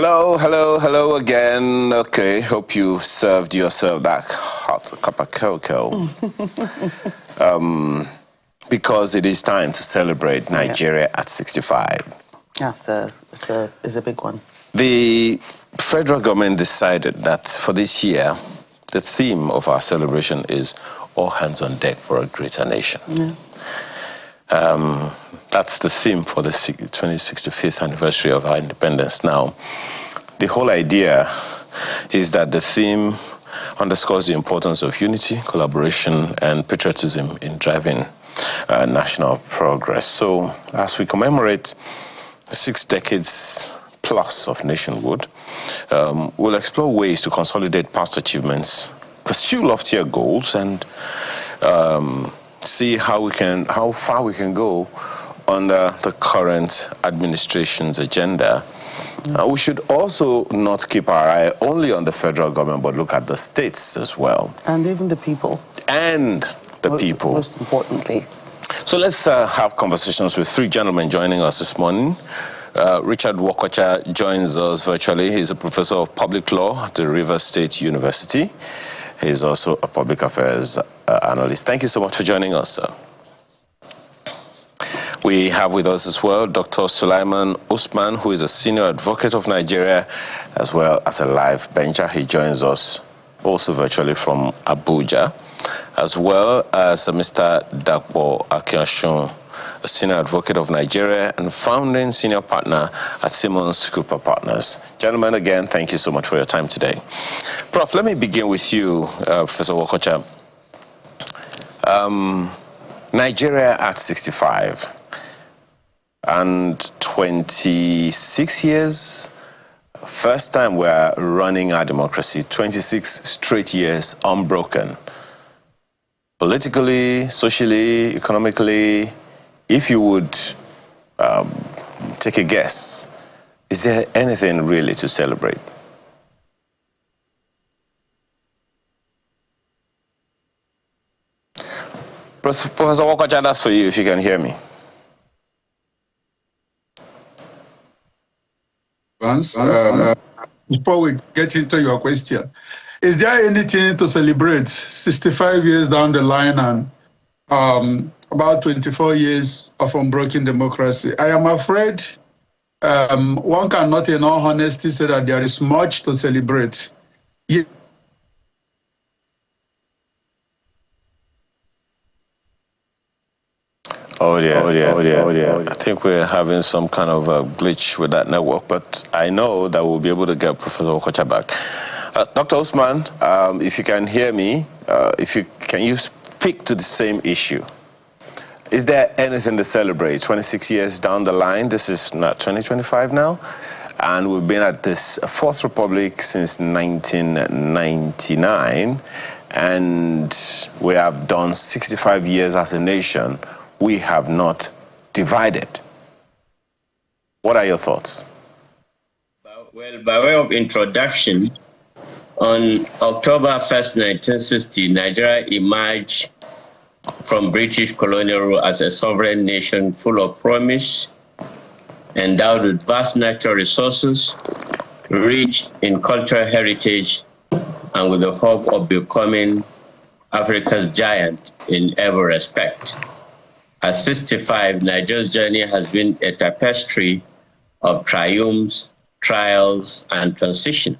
Hello again. Okay, hope you served yourself that hot cup of cocoa. Because it is time to celebrate Nigeria at 65. Yes, it's a big one. The federal government decided that for this year, the theme of our celebration is all hands on deck for a greater nation. Yeah. That's the theme for the 2065th anniversary of our independence. Now, the whole idea is that the theme underscores the importance of unity, collaboration, and patriotism in driving national progress. So, as we commemorate 6 decades plus of nationhood, we'll explore ways to consolidate past achievements, pursue loftier goals, and see how far we can go under the current administration's agenda. We should also not keep our eye only on the federal government, but look at the states as well. And even the people. And the people. Most importantly. So let's have conversations with 3 gentlemen joining us this morning. Richard Wokocha joins us virtually. He's a professor of public law at the Rivers State University. He's also a public affairs analyst. Thank you so much for joining us, sir. We have with us as well Dr. Sulaiman Usman, who is a senior advocate of Nigeria, as well as a live bencher. He joins us also virtually from Abuja, as well as Mr. Dakpo Akinshun, a senior advocate of Nigeria and founding senior partner at Simmons Cooper Partners. Gentlemen, again, thank you so much for your time today. Prof, let me begin with you, Professor Wokocha. Nigeria at 65 and 26 years, first time we're running our democracy, 26 straight years unbroken. Politically, socially, economically, if you would take a guess, is there anything really to celebrate? Professor Wokocha, that's for you, if you can hear me. Before we get into your question, is there anything to celebrate 65 years down the line and about 24 years of unbroken democracy? I am afraid one cannot in all honesty say that there is much to celebrate. Oh yeah. I think we're having some kind of a glitch with that network, but I know that we'll be able to get Professor Wokocha back. Dr. Usman, if you can hear me, can you speak to the same issue? Is there anything to celebrate 26 years down the line? This is not 2025 now, and we've been at this Fourth Republic since 1999, and we have done 65 years as a nation. We have not divided. What are your thoughts? Well, by way of introduction, on October 1st, 1960, Nigeria emerged from British colonial rule as a sovereign nation full of promise, endowed with vast natural resources, rich in cultural heritage, and with the hope of becoming Africa's giant in every respect. At 65, Nigeria's journey has been a tapestry of triumphs, trials, and transition,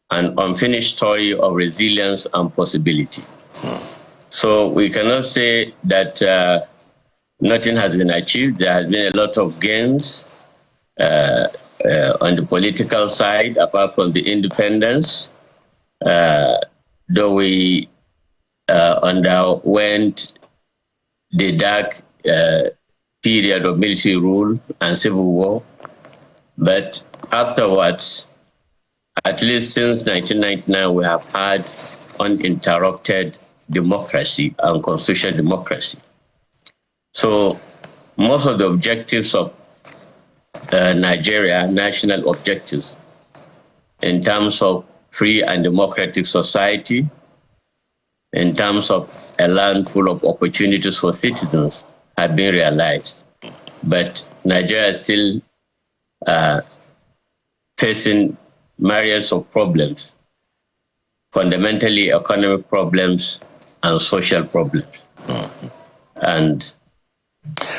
an unfinished story of resilience and possibility. So we cannot say that nothing has been achieved. There has been a lot of gains on the political side, apart from the independence, though we underwent the dark period of military rule and civil war. But afterwards, at least since 1999, we have had uninterrupted democracy and constitutional democracy. So most of the objectives of Nigeria, national objectives, in terms of free and democratic society, in terms of a land full of opportunities for citizens, have been realized. But Nigeria is still facing myriads of problems, fundamentally economic problems and social problems. And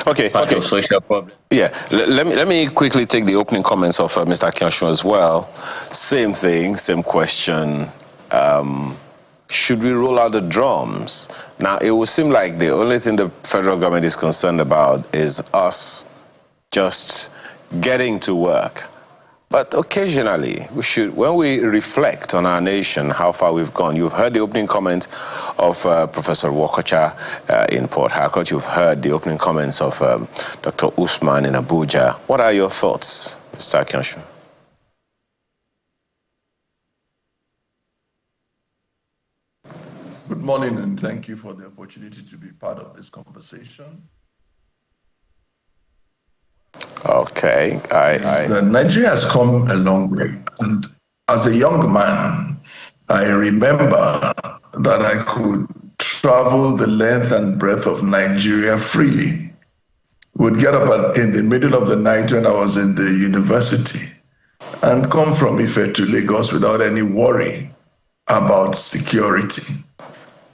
part of social problems. Yeah, let me quickly take the opening comments of Mr. Akinyosho as well. Same thing, same question. Should we roll out the drums? Now, it would seem like the only thing the federal government is concerned about is us just getting to work. But occasionally, we should, when we reflect on our nation, how far we've gone. You've heard the opening comment of Professor Wokocha in Port Harcourt. You've heard the opening comments of Dr. Usman in Abuja. What are your thoughts, Mr. Akinyosho? Good morning, and thank you for the opportunity to be part of this conversation. Okay, Nigeria has come a long way, and as a young man, I remember that I could travel the length and breadth of Nigeria freely. Would get up in the middle of the night when I was in the university and come from Ife to Lagos without any worry about security.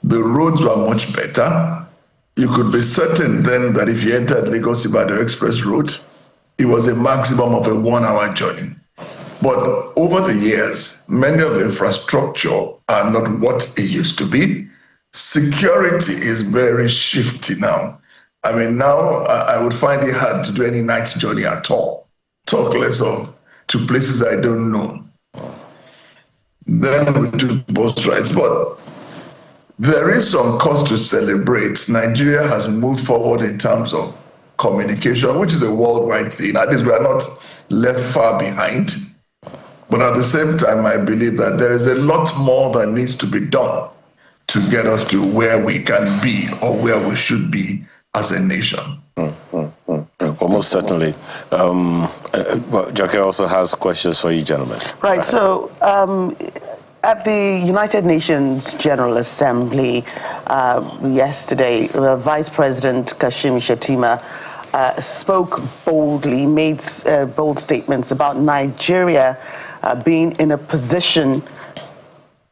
The roads were much better. You could be certain then that if you entered Lagos-Ibadan Express Road, it was a maximum of a 1-hour journey. But over the years, many of the infrastructure are not what it used to be. Security is very shifty now. I mean, now I would find it hard to do any night journey at all. Talk less of to places I don't know. Then we do bus rides. But there is some cause to celebrate. Nigeria has moved forward in terms of communication, which is a worldwide thing. At least we are not left far behind. But at the same time, I believe that there is a lot more that needs to be done to get us to where we can be or where we should be as a nation. Almost certainly. Well, Jacques also has questions for you, gentlemen. Right, so at the United Nations General Assembly yesterday, Vice President Kashim Shettima spoke boldly, made bold statements about Nigeria being in a position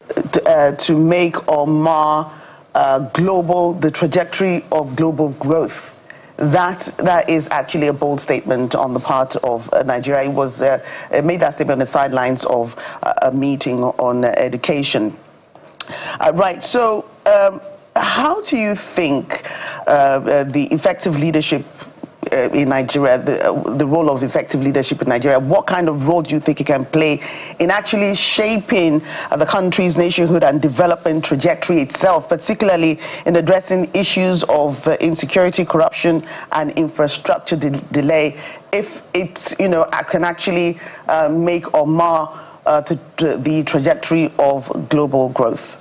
to make or mar the trajectory of global growth. That is actually a bold statement on the part of Nigeria. It was made that statement on the sidelines of a meeting on education. Right. So, how do you think the effective leadership in Nigeria, the role of effective leadership in Nigeria, what kind of role do you think it can play in actually shaping the country's nationhood and development trajectory itself, particularly in addressing issues of insecurity, corruption, and infrastructure delay, if it, can actually make or mar the trajectory of global growth?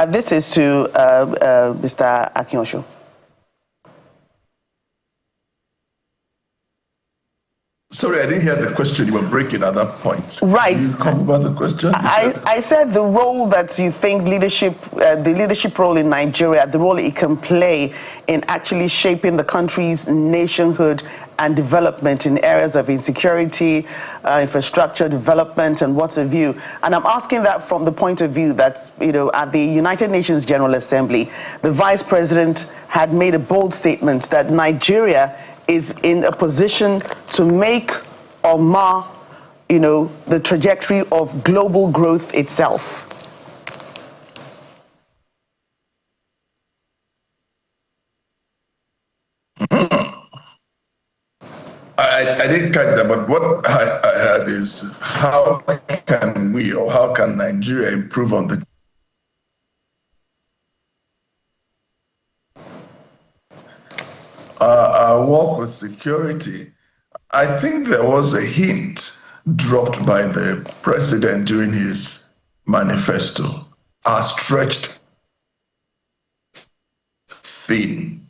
This is to Mr. Akinyosho. Sorry, I didn't hear the question. You were breaking at that point. Right. Can you come back the question? I said the role that you think the leadership role in Nigeria, the role it can play in actually shaping the country's nationhood and development in areas of insecurity, infrastructure development, and what have you. And I'm asking that from the point of view that, at the United Nations General Assembly, the Vice President had made a bold statement that Nigeria is in a position to make or mar, the trajectory of global growth itself. I didn't catch that, but what I heard is how can we or how can Nigeria improve on the our work with security? I think there was a hint dropped by the president during his manifesto, a stretched thin.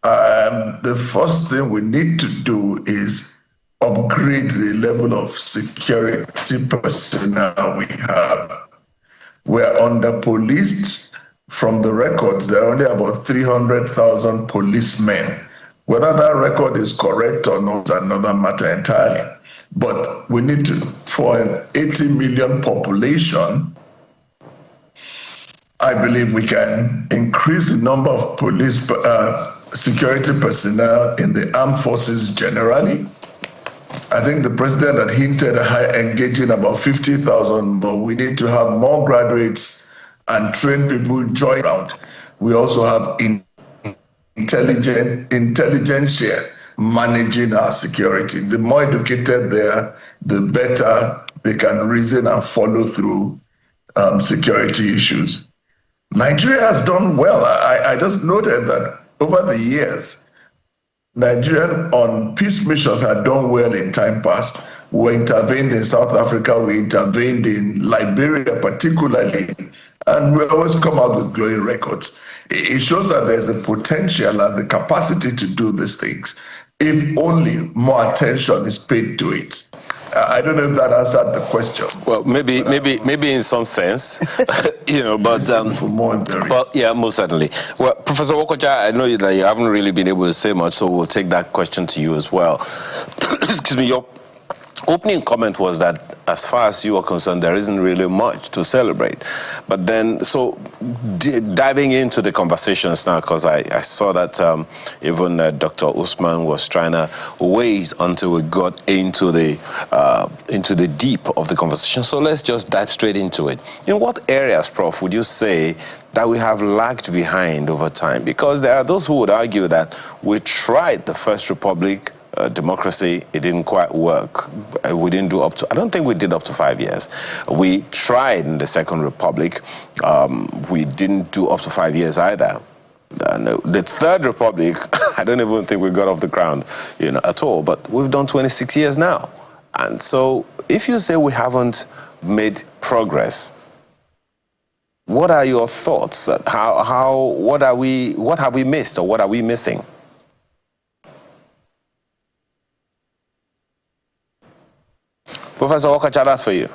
The first thing we need to do is upgrade the level of security personnel we have. We're under-policed. From the records, there are only about 300,000 policemen. Whether that record is correct or not is another matter entirely. But we need to, for an 80 million population, I believe we can increase the number of police security personnel in the armed forces generally. I think the president had hinted at engaging about 50,000, but we need to have more graduates and train people join around. We also have intelligentsia managing our security. The more educated they are, the better they can reason and follow through security issues. Nigeria has done well. I just noted that over the years, Nigerian on peace missions had done well in time past. We intervened in South Africa, we intervened in Liberia particularly, and we always come out with glowing records. It shows that there's a potential and the capacity to do these things, if only more attention is paid to it. I don't know if that answered the question. Well, maybe in some sense, but for more but yeah, most certainly. Well, Professor Wokocha, I know that you haven't really been able to say much, so we'll take that question to you as well. Excuse me. Your opening comment was that, as far as you are concerned, there isn't really much to celebrate. But then, so diving into the conversations now, because I saw that even Dr. Usman was trying to wait until we got into the deep of the conversation. So let's just dive straight into it. In what areas, Prof, would you say that we have lagged behind over time? Because there are those who would argue that we tried the First Republic democracy, it didn't quite work. We didn't do up to, I don't think we did up to 5 years. We tried in the Second Republic. We didn't do up to 5 years either. The Third Republic, I don't even think we got off the ground, at all. But we've done 26 years now. And so if you say we haven't made progress, what are your thoughts? What have we missed, or what are we missing? Professor Wokocha, that's for you.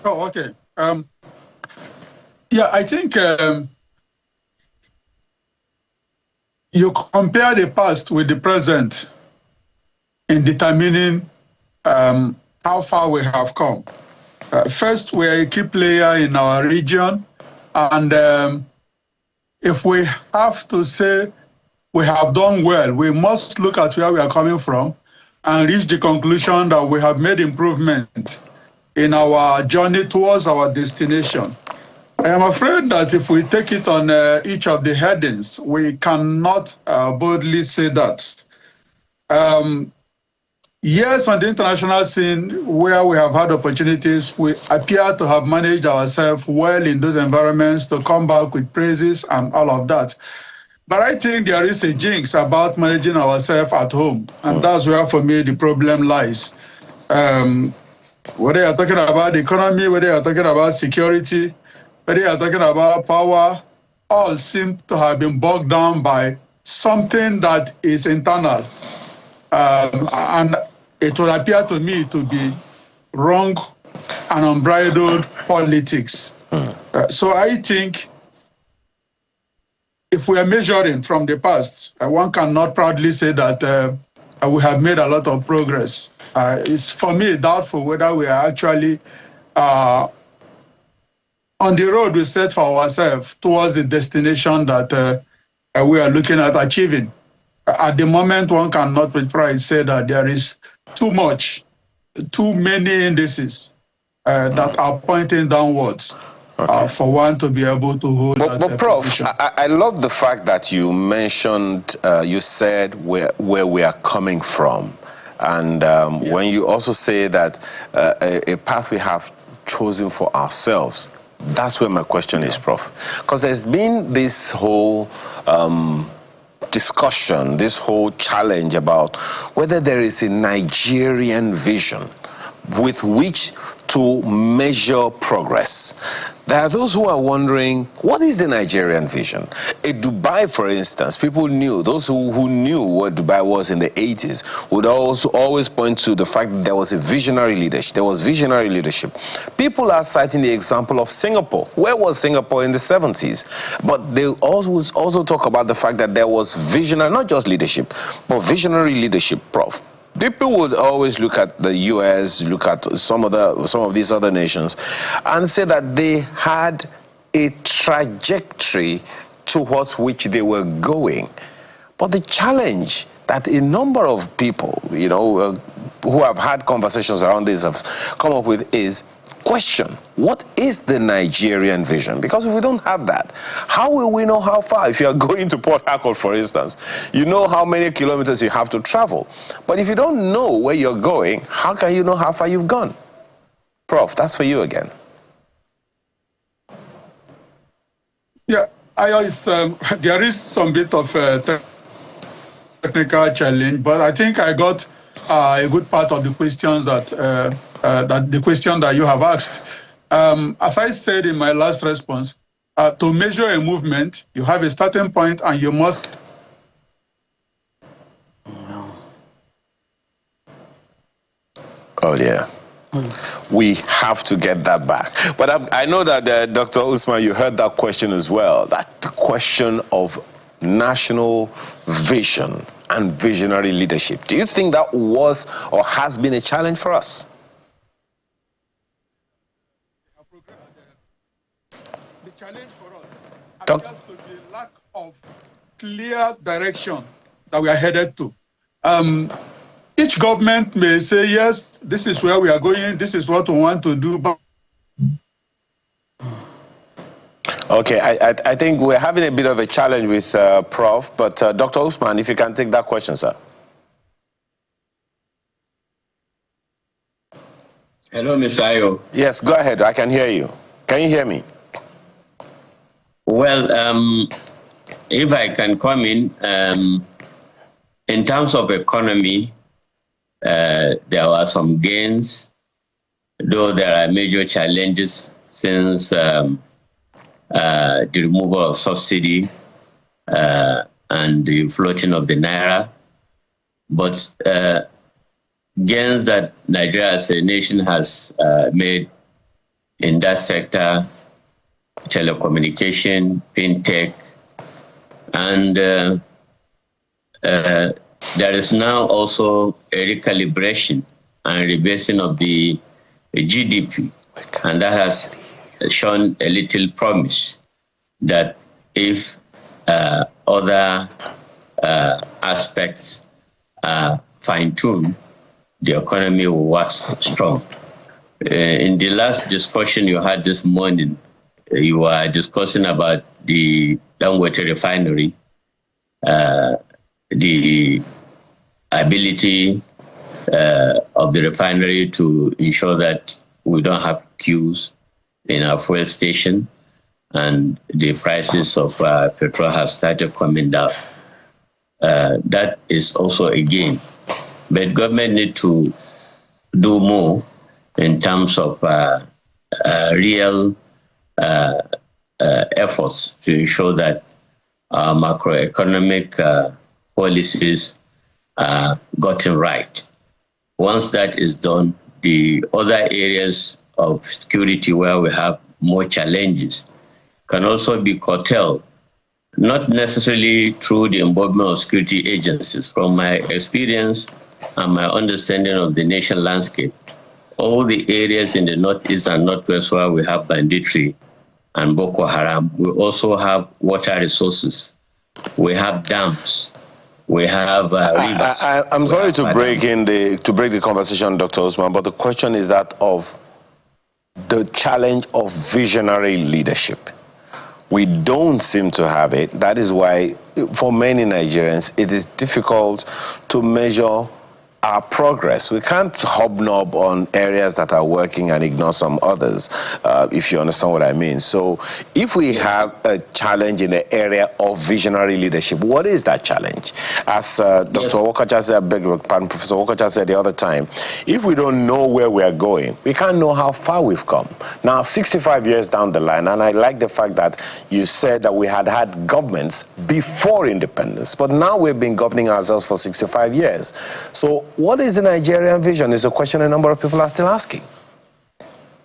Oh, okay. Yeah, I think you compare the past with the present in determining how far we have come. First, we are a key player in our region, and if we have to say we have done well, we must look at where we are coming from and reach the conclusion that we have made improvement in our journey towards our destination. I am afraid that if we take it on each of the headings, we cannot boldly say that. Yes, on the international scene, where we have had opportunities, we appear to have managed ourselves well in those environments to come back with praises and all of that. But I think there is a jinx about managing ourselves at home, and that's where, for me, the problem lies. Whether you're talking about the economy, whether you're talking about security, whether you're talking about power, all seem to have been bogged down by something that is internal. And it will appear to me to be wrong and unbridled politics. So I think if we are measuring from the past, one cannot proudly say that we have made a lot of progress. It's, for me, doubtful whether we are actually on the road we set for ourselves towards the destination that we are looking at achieving. At the moment, one cannot with pride say that there is too many indices that are pointing downwards. Okay. For one to be able to hold that but Prof, position. I love the fact that you mentioned, you said where we are coming from. And when you also say that a path we have chosen for ourselves, that's where my question is, Prof. Because there's been this whole discussion, this whole challenge about whether there is a Nigerian vision with which to measure progress. There are those who are wondering, what is the Nigerian vision? In Dubai, for instance, people knew, those who knew what Dubai was in the 80s would also always point to the fact that there was a visionary leadership. There was visionary leadership. People are citing the example of Singapore. Where was Singapore in the 70s? But they also talk about the fact that there was visionary, not just leadership, but visionary leadership, Prof. People would always look at the US, look at some of these other nations, and say that they had a trajectory towards which they were going. But the challenge that a number of people, who have had conversations around this have come up with is, question, what is the Nigerian vision? Because if we don't have that, how will we know how far? If you are going to Port Harcourt, for instance, you know how many kilometers you have to travel. But if you don't know where you're going, how can you know how far you've gone? Prof, that's for you again. Yeah, there is some bit of technical challenge, but I think I got a good part of the questions the question that you have asked. As I said in my last response, to measure a movement, you have a starting point and you must. Oh, yeah. We have to get that back. But I know that, Dr. Usman, you heard that question as well, that question of national vision and visionary leadership. Do you think that was or has been a challenge for us? The challenge for us appears to be lack of clear direction that we are headed to. Each government may say, yes, this is where we are going, this is what we want to do. But okay, I think we're having a bit of a challenge with Prof, but Dr. Usman, if you can take that question, sir. Hello, Mr. Ayo. Yes, go ahead. I can hear you. Can you hear me? Well, if I can come in terms of economy, there were some gains, though there are major challenges since the removal of subsidy and the floating of the naira. But gains that Nigeria as a nation has made in that sector, telecommunication, fintech, and there is now also a recalibration and rebasing of the GDP, and that has shown a little promise that if other aspects are fine-tuned, the economy will work strong. In the last discussion you had this morning, you were discussing about the Dangote refinery, the ability of the refinery to ensure that we don't have queues in our fuel station, and the prices of petrol have started coming down. That is also a gain. But government need to do more in terms of real efforts to ensure that macroeconomic policies are gotten right. Once that is done, the other areas of security where we have more challenges can also be curtailed, not necessarily through the involvement of security agencies. From my experience and my understanding of the nation landscape, all the areas in the northeast and northwest where we have banditry and Boko Haram, we also have water resources. We have dams. We have rivers. I'm sorry to break the conversation, Dr. Usman, but the question is that of the challenge of visionary leadership. We don't seem to have it. That is why, for many Nigerians, it is difficult to measure our progress. We can't hobnob on areas that are working and ignore some others, if you understand what I mean. So if we have a challenge in the area of visionary leadership, what is that challenge? As Dr. Wokacha said, Professor Wokacha said the other time, if we don't know where we are going, we can't know how far we've come. Now, 65 years down the line, and I like the fact that you said that we had governments before independence, but now we've been governing ourselves for 65 years. So what is the Nigerian vision is a question a number of people are still asking.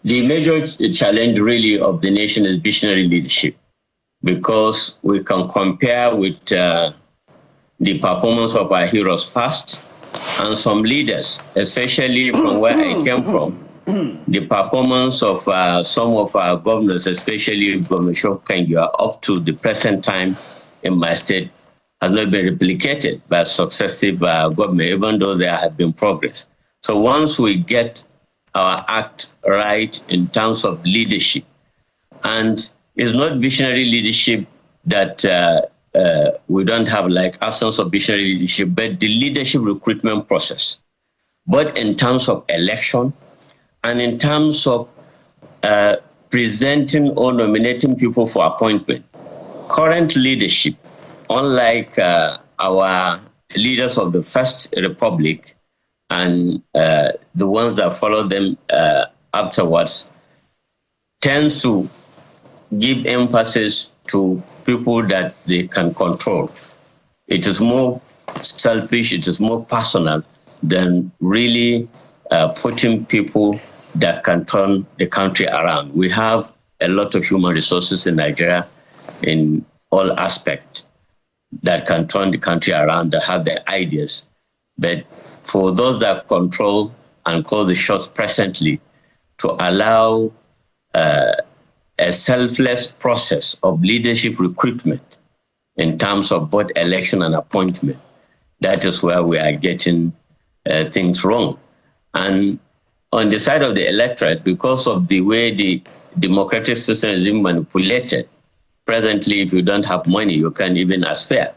The major challenge really of the nation is visionary leadership, because we can compare with the performance of our heroes past and some leaders, especially from where I came from. The performance of some of our governors, especially Governor Shokangia, up to the present time in my state, has not been replicated by successive government, even though there have been progress. So once we get our act right in terms of leadership, and it's not visionary leadership that we don't have, like absence of visionary leadership, but the leadership recruitment process, both in terms of election and in terms of presenting or nominating people for appointment. Current leadership, unlike our leaders of the First Republic and the ones that follow them afterwards, tends to give emphasis to people that they can control. It is more selfish, it is more personal than really putting people that can turn the country around. We have a lot of human resources in Nigeria in all aspects that can turn the country around, that have their ideas. But for those that control and call the shots presently, to allow a selfless process of leadership recruitment in terms of both election and appointment, that is where we are getting things wrong. And on the side of the electorate, because of the way the democratic system is being manipulated, presently, if you don't have money, you can't even aspire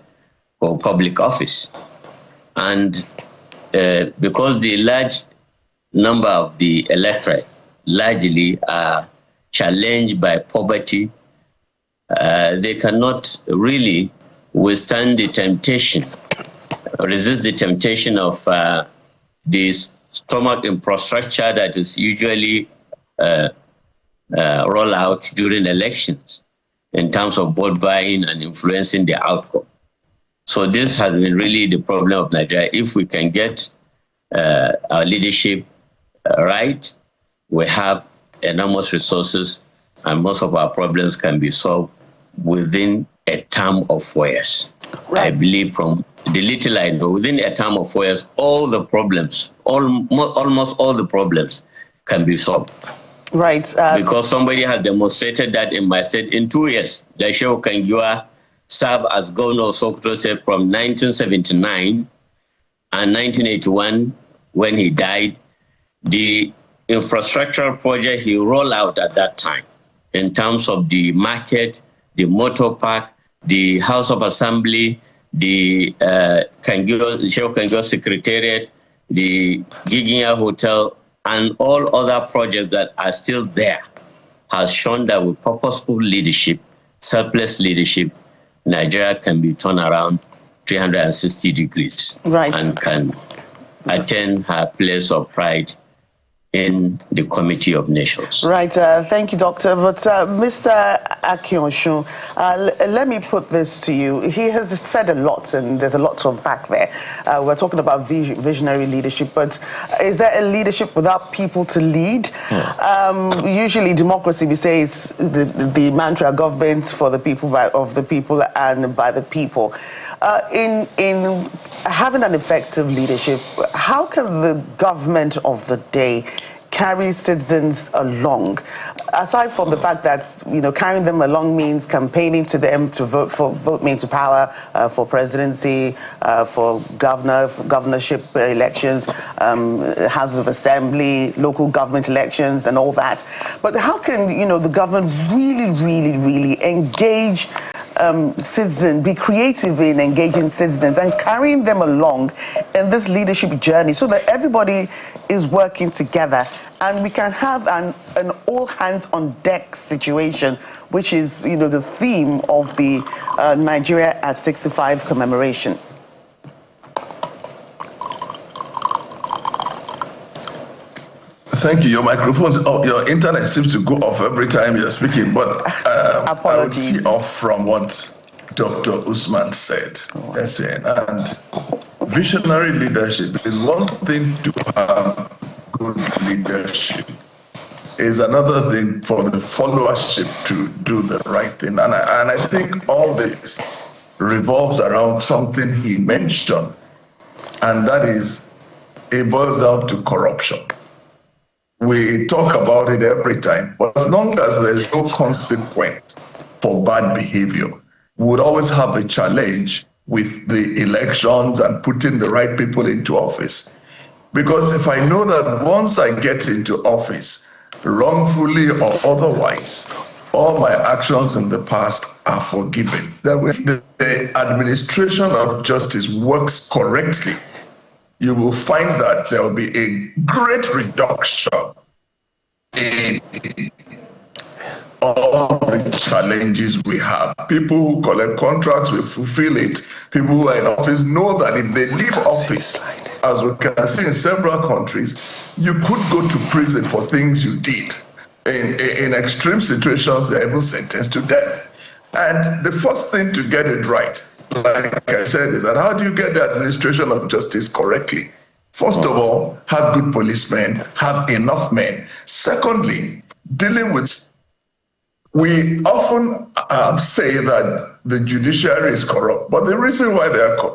for public office. And because the large number of the electorate largely are challenged by poverty, they cannot really withstand the temptation, resist the temptation of this stomach infrastructure that is usually rolled out during elections in terms of vote buying and influencing the outcome. So this has been really the problem of Nigeria. If we can get our leadership right, we have enormous resources, and most of our problems can be solved within a term of 4 years. Right. I believe from the little I know, within a term of 4 years, all the problems, almost all the problems can be solved. Right. Because somebody has demonstrated that in my state in 2 years. Shehu Kangiwa served as governor of Sokoto State from 1979 and 1981 when he died. The infrastructural project he rolled out at that time in terms of the market, the motor park, the House of Assembly, the Shehu Kangiwa Secretariat, the Giginya Hotel, and all other projects that are still there, has shown that with purposeful leadership, selfless leadership, Nigeria can be turned around 360 degrees, right, and can attain her place of pride in the Committee of Nations. Right, thank you, Doctor. But Mr. Akinshun, let me put this to you. He has said a lot, and there's a lot to unpack there. We're talking about visionary leadership, but is there a leadership without people to lead? Usually, democracy, we say, is the mantra: government for the people, of the people, and by the people. In having an effective leadership, how can the government of the day carry citizens along? Aside from the fact that, you know, carrying them along means campaigning to them to vote me into power for presidency, for governorship elections, houses of assembly, local government elections, and all that. But how can, you know, the government really engage citizens, be creative in engaging citizens and carrying them along in this leadership journey so that everybody is working together and we can have an all hands on deck situation, which is, the theme of the Nigeria at 65 commemoration. Thank you. Your microphones, your internet seems to go off every time you're speaking, but I would see off from what Dr. Usman said. And visionary leadership is one thing to have good leadership. Is another thing for the followership to do the right thing. And I think all this revolves around something he mentioned, and that is, it boils down to corruption. We talk about it every time, but as long as there's no consequence for bad behavior, we would always have a challenge with the elections and putting the right people into office. Because if I know that once I get into office, wrongfully or otherwise, all my actions in the past are forgiven, that when the administration of justice works correctly, you will find that there will be a great reduction in all the challenges we have. People who collect contracts will fulfill it. People who are in office know that if they leave office, as we can see in several countries, you could go to prison for things you did. In extreme situations, they're even sentenced to death. And the first thing to get it right, like I said, is that how do you get the administration of justice correctly? First of all, have good policemen, have enough men. Secondly, dealing with, we often say that the judiciary is corrupt, but the reason why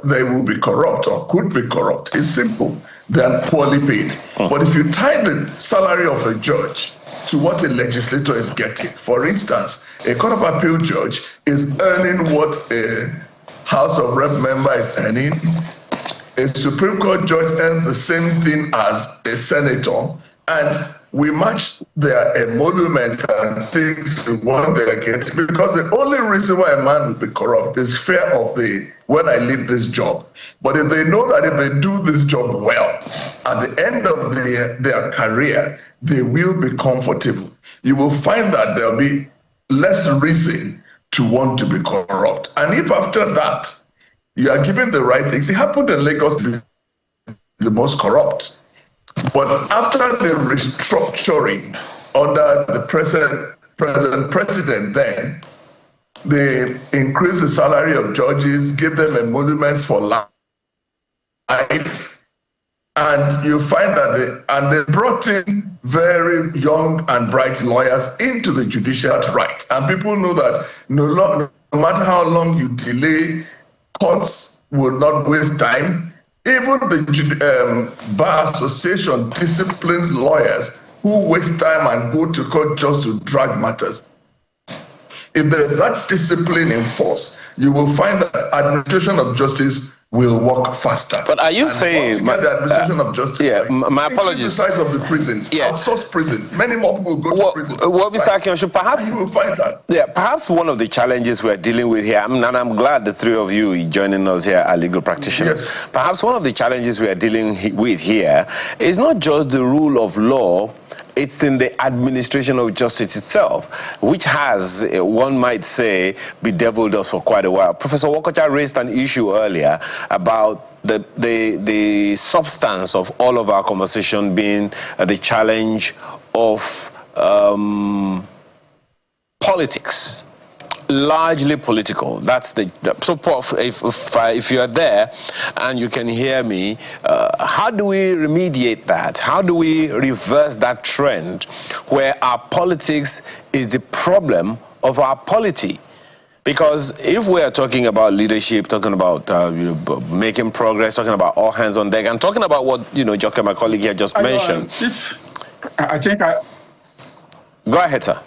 they will be corrupt or could be corrupt is simple. They are poorly paid. But if you tie the salary of a judge to what a legislator is getting, for instance, a Court of Appeal judge is earning what a House of Rep member is earning. A Supreme Court judge earns the same thing as a senator, and we match their emoluments and things to what they are getting, because the only reason why a man will be corrupt is fear of when I leave this job. But if they know that if they do this job well, at the end of their career, they will be comfortable. You will find that there'll be less reason to want to be corrupt. And if after that, you are given the right things, it happened in Lagos to be the most corrupt. But after the restructuring under the present president then, they increased the salary of judges, give them emoluments for life, and you find that they brought in very young and bright lawyers into the judicial right. And people know that no matter how long you delay, courts will not waste time. Even the Bar Association disciplines lawyers who waste time and go to court just to drag matters. If there's that discipline in force, you will find that administration of justice will work faster. But are you saying the administration of justice? Yeah, my apologies. The size of the prisons, outsource prisons. Many more people go to prison. Well, Mr. Akionsho, perhaps you will find that. Yeah, perhaps one of the challenges we're dealing with here, and I'm glad the three of you joining us here are legal practitioners. Yes. Perhaps one of the challenges we are dealing with here is not just the rule of law. It's in the administration of justice itself, which has, one might say, bedeviled us for quite a while. Professor Wokocha raised an issue earlier about the substance of all of our conversation being the challenge of politics. Largely political. That's so. If you are there and you can hear me, how do we remediate that? How do we reverse that trend where our politics is the problem of our polity? Because if we are talking about leadership, talking about making progress, talking about all hands on deck, and talking about what Joke, my colleague here, just mentioned. Go ahead, sir.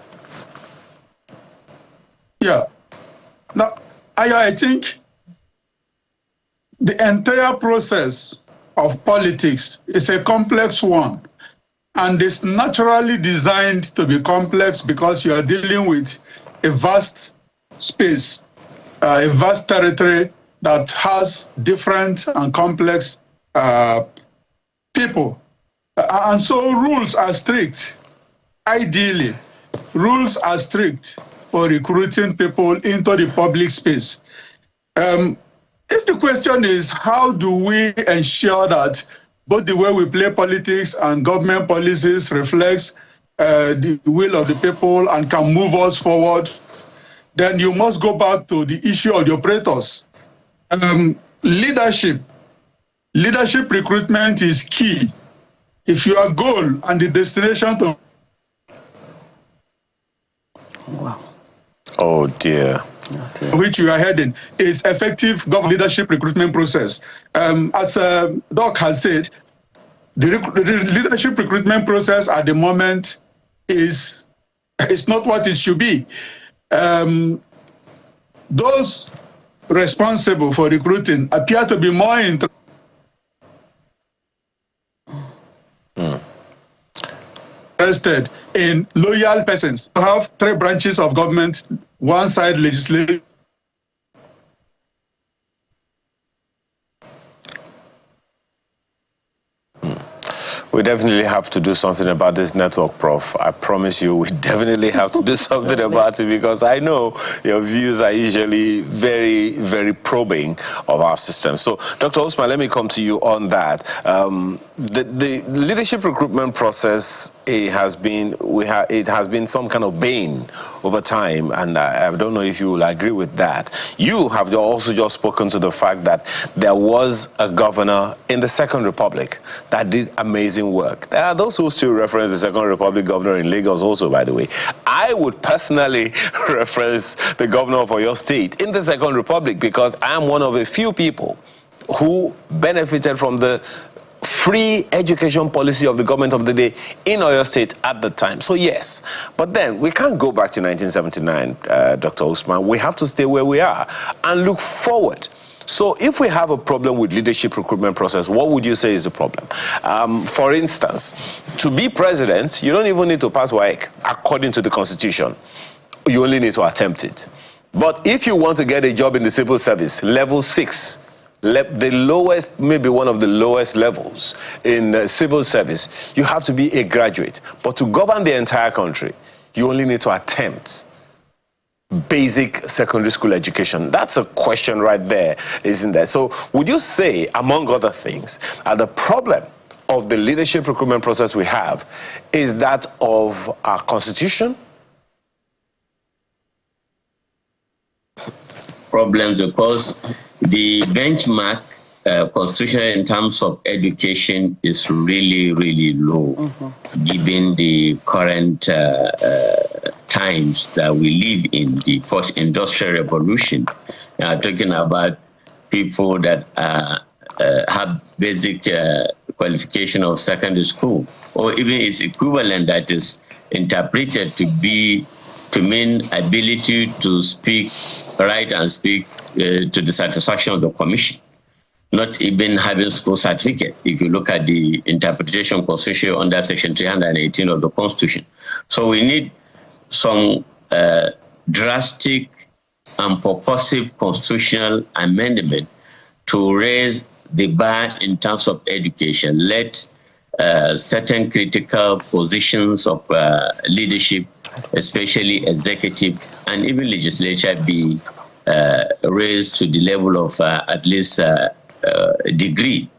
Yeah. Now, I think the entire process of politics is a complex one, and it's naturally designed to be complex because you are dealing with a vast space a vast territory that has different and complex people. And so rules are strict. Ideally, rules are strict for recruiting people into the public space. If the question is, how do we ensure that both the way we play politics and government policies reflects the will of the people and can move us forward, then you must go back to the issue of the operators. Leadership recruitment is key. If your goal and the destination to... Wow. Oh dear. Which you are heading is effective government leadership recruitment process. As Doc has said, the leadership recruitment process at the moment is not what it should be. Those responsible for recruiting appear to be more interested in loyal persons. We have three branches of government, one side legislative, We definitely have to do something about this network, Prof. I promise you, we definitely have to do something about it, because I know your views are usually very, very probing of our system. So, Dr. Osman, let me come to you on that. The leadership recruitment process, it has been some kind of bane over time, and I don't know if you will agree with that. You have also just spoken to the fact that there was a governor in the Second Republic that did amazing work. There are those who still reference the Second Republic governor in Lagos also, by the way. I would personally reference the governor of Oyo State in the Second Republic, because I am one of a few people who benefited from the free education policy of the government of the day in Oyo State at the time. So yes, but then we can't go back to 1979, Dr. Osman. We have to stay where we are and look forward. So if we have a problem with leadership recruitment process, what would you say is the problem? For instance, to be president, you don't even need to pass WAEC according to the Constitution. You only need to attempt it. But if you want to get a job in the civil service, level 6, the lowest, maybe one of the lowest levels in civil service, you have to be a graduate. But to govern the entire country, you only need to attempt basic secondary school education. That's a question right there, isn't there? So would you say, among other things, the problem of the leadership recruitment process we have is that of our Constitution? Problems, because the benchmark constitution in terms of education is really, really low, given the current times that we live in, the fourth industrial revolution. Talking about people that have basic qualification of secondary school, or even its equivalent that is interpreted to mean ability to speak, write and speak to the satisfaction of the commission, not even having school certificate, if you look at the interpretation constitution under section 318 of the Constitution. So we need some drastic and purposive constitutional amendment to raise the bar in terms of education. Let certain critical positions of leadership, especially executive and even legislature, be raised to the level of at least a degree.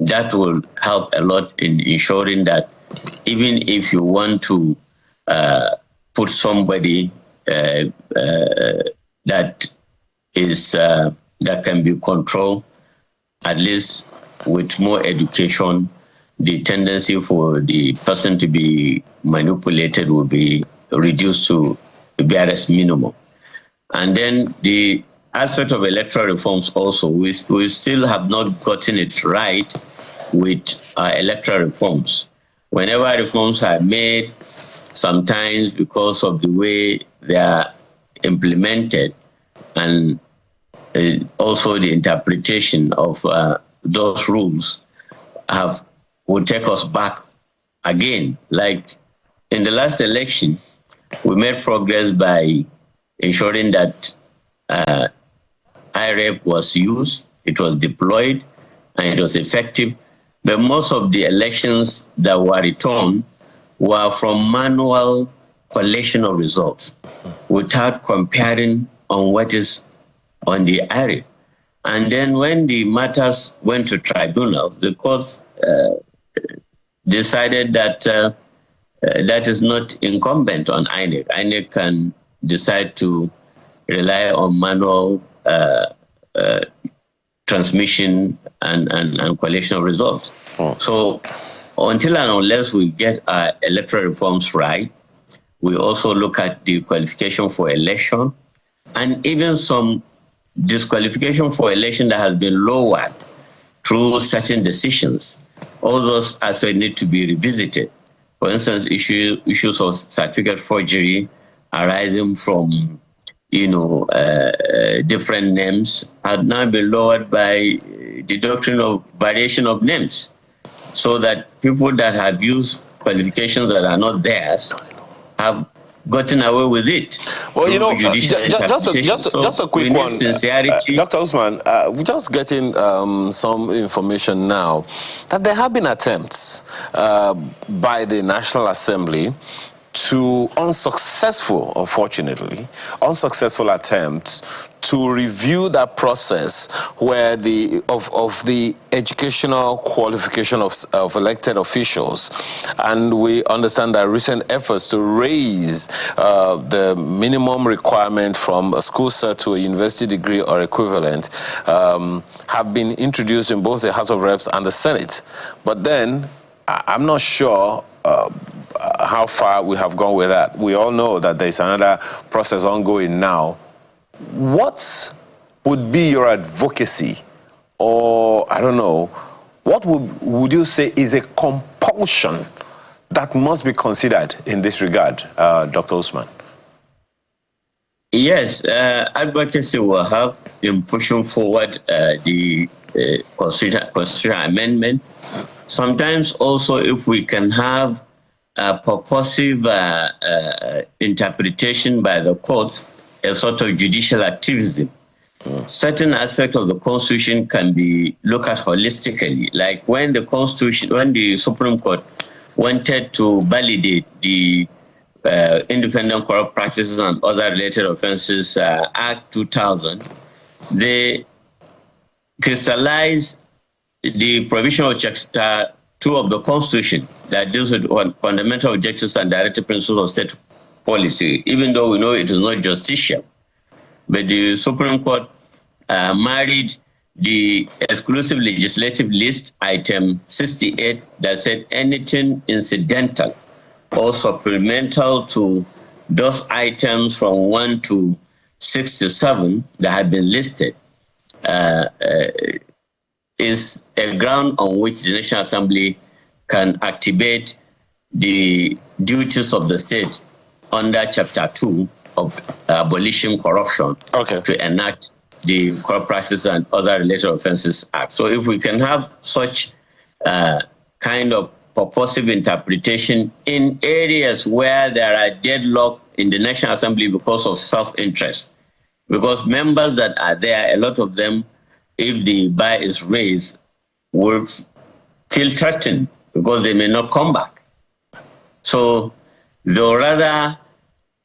That will help a lot in ensuring that even if you want to put somebody that can be controlled, at least with more education, the tendency for the person to be manipulated will be reduced to the barest minimum. And then the aspect of electoral reforms also, we still have not gotten it right with electoral reforms. Whenever reforms are made, sometimes because of the way they are implemented and also the interpretation of those rules will take us back again. Like in the last election, we made progress by ensuring that IREP was used, it was deployed, and it was effective. But most of the elections that were returned were from manual collation of results without comparing on what is on the IREP. And then when the matters went to tribunals, the courts decided that that is not incumbent on INEC. INEC can decide to rely on manual transmission and collection of results. So until and unless we get our electoral reforms right, we also look at the qualification for election and even some disqualification for election that has been lowered through certain decisions. All those aspects need to be revisited. For instance, issues of certificate forgery arising from, different names have now been lowered by the doctrine of variation of names, so that people that have used qualifications that are not theirs have gotten away with it. Well, just a quick one. Sincerity. Dr. Usman, we're just getting some information now that there have been attempts by the National Assembly to unsuccessful attempts to review that process where of the educational qualification of elected officials. And we understand that recent efforts to raise the minimum requirement from a school cert to a university degree or equivalent have been introduced in both the House of Reps and the Senate. But then I'm not sure how far we have gone with that. We all know that there's another process ongoing now. What would be your advocacy, or I don't know, what would you say is a compulsion that must be considered in this regard, Dr. Usman? Yes, advocacy will help in pushing forward the constitutional amendment. Sometimes also if we can have a purposive interpretation by the courts, a sort of judicial activism. Certain aspects of the Constitution can be looked at holistically, like when the Supreme Court wanted to validate the Independent Corrupt Practices and Other Related Offences Act 2000, they crystallized the provision of Chapter 2 of the Constitution that deals with fundamental objectives and directive principles of state policy, even though we know it is not justicial. But the Supreme Court married the exclusive legislative list, item 68, that said anything incidental or supplemental to those items from 1 to 67 that have been listed is a ground on which the National Assembly can activate the duties of the state under Chapter 2 of Abolition Corruption to enact the Corrupt Practices and Other Related Offences Act. So if we can have such kind of purposive interpretation in areas where there are deadlock in the National Assembly because of self-interest, because members that are there, a lot of them, if the bar is raised, will feel threatened because they may not come back. So they'll rather,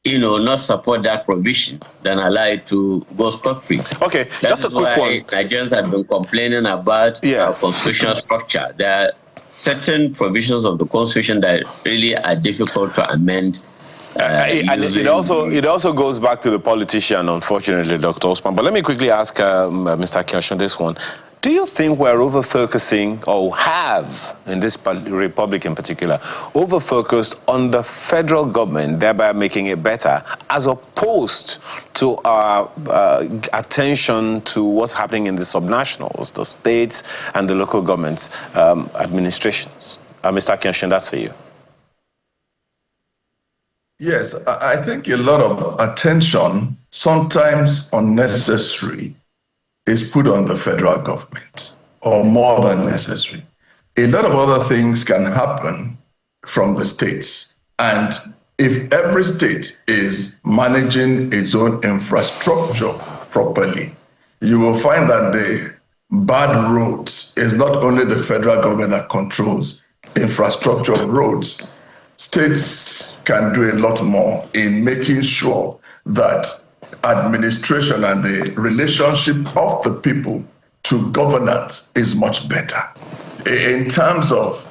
not support that provision than allow it to go scot-free. Okay, just a quick one. Nigerians have been complaining about our constitutional structure. There are certain provisions of the Constitution that really are difficult to amend. And it also goes back to the politician, unfortunately, Dr. Usman. But let me quickly ask Mr. Kiosho this one. Do you think we're over-focusing, or have, in this republic in particular, over-focused on the federal government, thereby making it better, as opposed to our attention to what's happening in the subnationals, the states and the local governments administrations? Mr. Kiosho, that's for you. Yes, I think a lot of attention, sometimes unnecessary, is put on the federal government, or more than necessary. A lot of other things can happen from the states. And if every state is managing its own infrastructure properly, you will find that the bad roads is not only the federal government that controls infrastructure of roads. States can do a lot more in making sure that administration and the relationship of the people to governance is much better. In terms of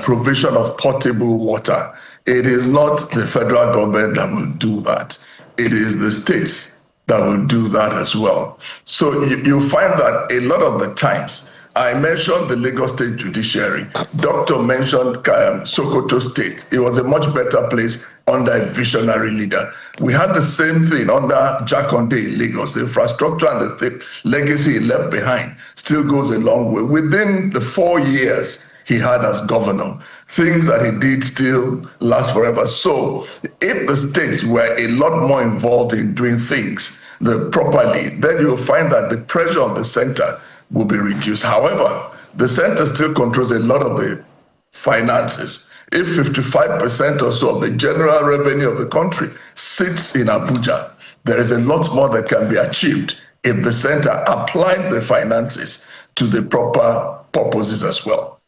provision of potable water, it is not the federal government that will do that. It is the states that will do that as well. So you find that a lot of the times, I mentioned the Lagos State Judiciary. Doctor mentioned Sokoto State. It was a much better place under a visionary leader. We had the same thing under Jakonde in Lagos. The infrastructure and the legacy he left behind still goes a long way. Within the 4 years he had as governor, things that he did still last forever. So if the states were a lot more involved in doing things properly, then you'll find that the pressure on the center will be reduced. However, the center still controls a lot of the finances. If 55% or so of the general revenue of the country sits in Abuja, there is a lot more that can be achieved if the center applied the finances to the proper purposes as well.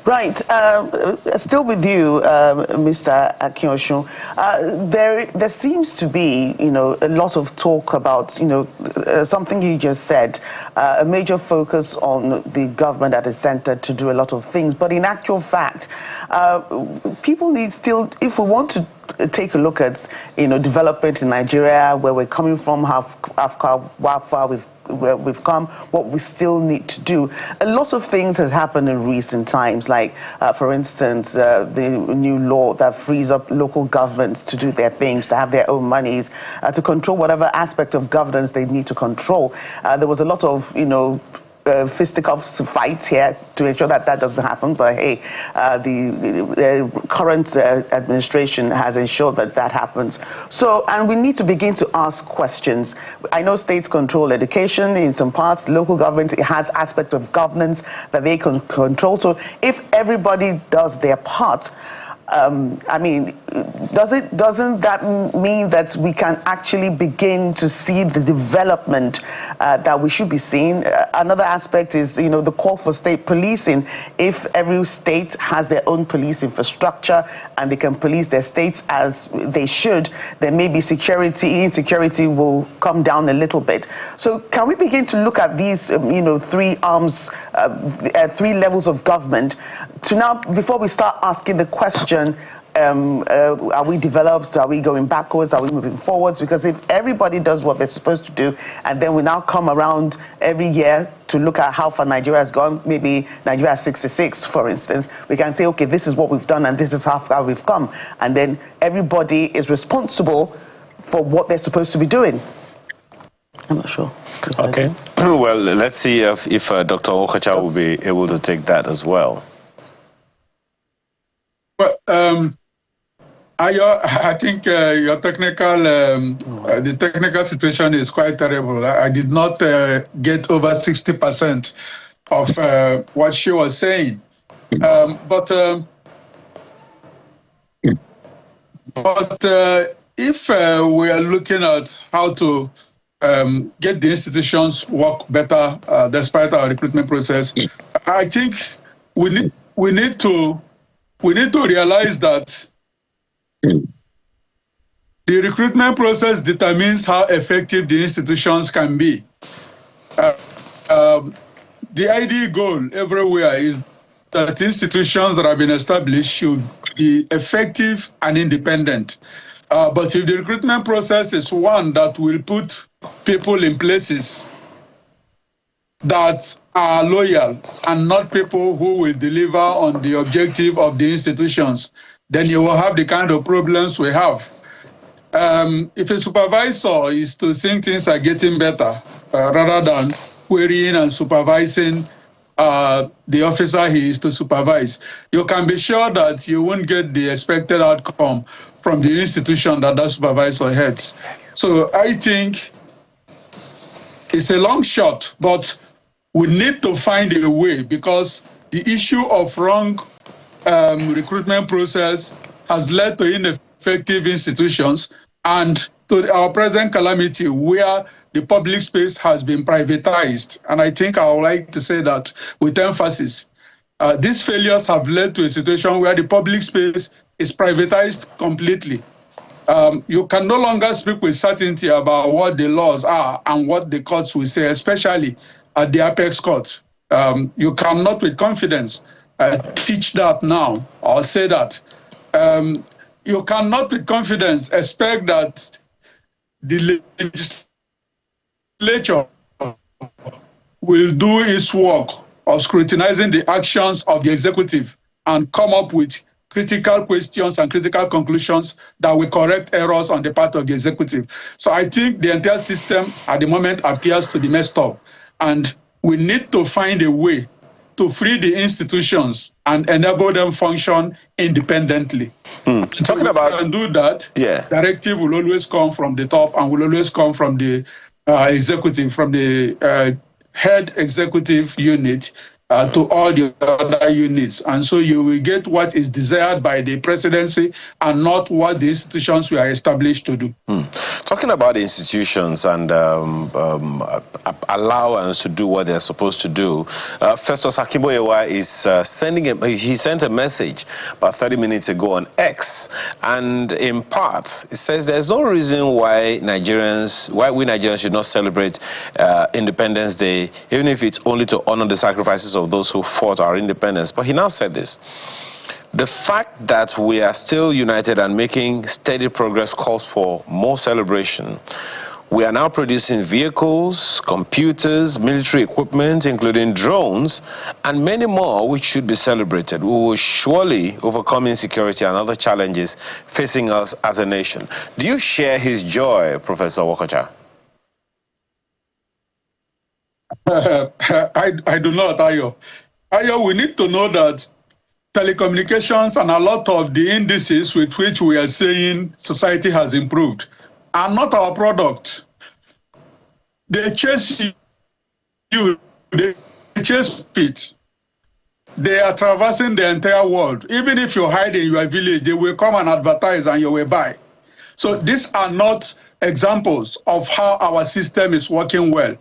Right. Still with you, Mr. Akinyosun. There seems to be, a lot of talk about, something you just said, a major focus on the government at the center to do a lot of things. But in actual fact, people need still, if we want to take a look at, development in Nigeria, where we're coming from, how far we've come, what we still need to do. A lot of things has happened in recent times, like, for instance, the new law that frees up local governments to do their things, to have their own monies, to control whatever aspect of governance they need to control. There was a lot of, fisticuffs fights here to ensure that that doesn't happen. But hey, the current administration has ensured that that happens. So, and we need to begin to ask questions. I know states control education in some parts. Local government has aspects of governance that they can control. So if everybody does their part, doesn't that mean that we can actually begin to see the development that we should be seeing? Another aspect is, the call for state policing. If every state has their own police infrastructure and they can police their states as they should, then maybe insecurity will come down a little bit. So can we begin to look at these, three arms, three levels of government to now, before we start asking the question, are we developed? Are we going backwards? Are we moving forwards? Because if everybody does what they're supposed to do, and then we now come around every year to look at how far Nigeria has gone, maybe Nigeria 66, for instance, we can say, okay, this is what we've done and this is how far we've come. And then everybody is responsible for what they're supposed to be doing. I'm not sure. Okay. Well, let's see if Dr. Okacha will be able to take that as well. Well, I think your technical, the technical situation is quite terrible. I did not get over 60% of what she was saying. But if we are looking at how to get the institutions work better despite our recruitment process, I think we need to realize that the recruitment process determines how effective the institutions can be. The ideal goal everywhere is that institutions that have been established should be effective and independent. But if the recruitment process is one that will put people in places that are loyal and not people who will deliver on the objective of the institutions, then you will have the kind of problems we have. If a supervisor is to think things are getting better, rather than querying and supervising the officer he is to supervise, you can be sure that you won't get the expected outcome from the institution that supervisor heads. So I think it's a long shot, but we need to find a way, because the issue of wrong recruitment process has led to ineffective institutions, and to our present calamity where the public space has been privatized. And I think I would like to say that with emphasis. These failures have led to a situation where the public space is privatized completely. You can no longer speak with certainty about what the laws are and what the courts will say, especially at the apex court. You cannot with confidence teach that now or say that. You cannot with confidence expect that the legislature will do its work of scrutinizing the actions of the executive and come up with critical questions and critical conclusions that will correct errors on the part of the executive. So I think the entire system at the moment appears to be messed up, and we need to find a way to free the institutions and enable them function independently. Talking about can do that, directive will always come from the top and will always come from the executive, from the head executive unit to all the other units. And so you will get what is desired by the presidency and not what the institutions were established to do. Talking about institutions and allowance to do what they're supposed to do, Festus Akimboyewa is he sent a message about 30 minutes ago on X, and in part, it says there's no reason why we Nigerians should not celebrate Independence Day, even if it's only to honor the sacrifices of those who fought our independence. But he now said this: the fact that we are still united and making steady progress calls for more celebration. We are now producing vehicles, computers, military equipment, including drones, and many more which should be celebrated. We will surely overcome insecurity and other challenges facing us as a nation. Do you share his joy, Professor Wokocha? I do not, Ayo. Ayo, we need to know that telecommunications and a lot of the indices with which we are saying society has improved are not our product. They chase you, they chase it. They are traversing the entire world. Even if you hide in your village, they will come and advertise and you will buy. So these are not examples of how our system is working well.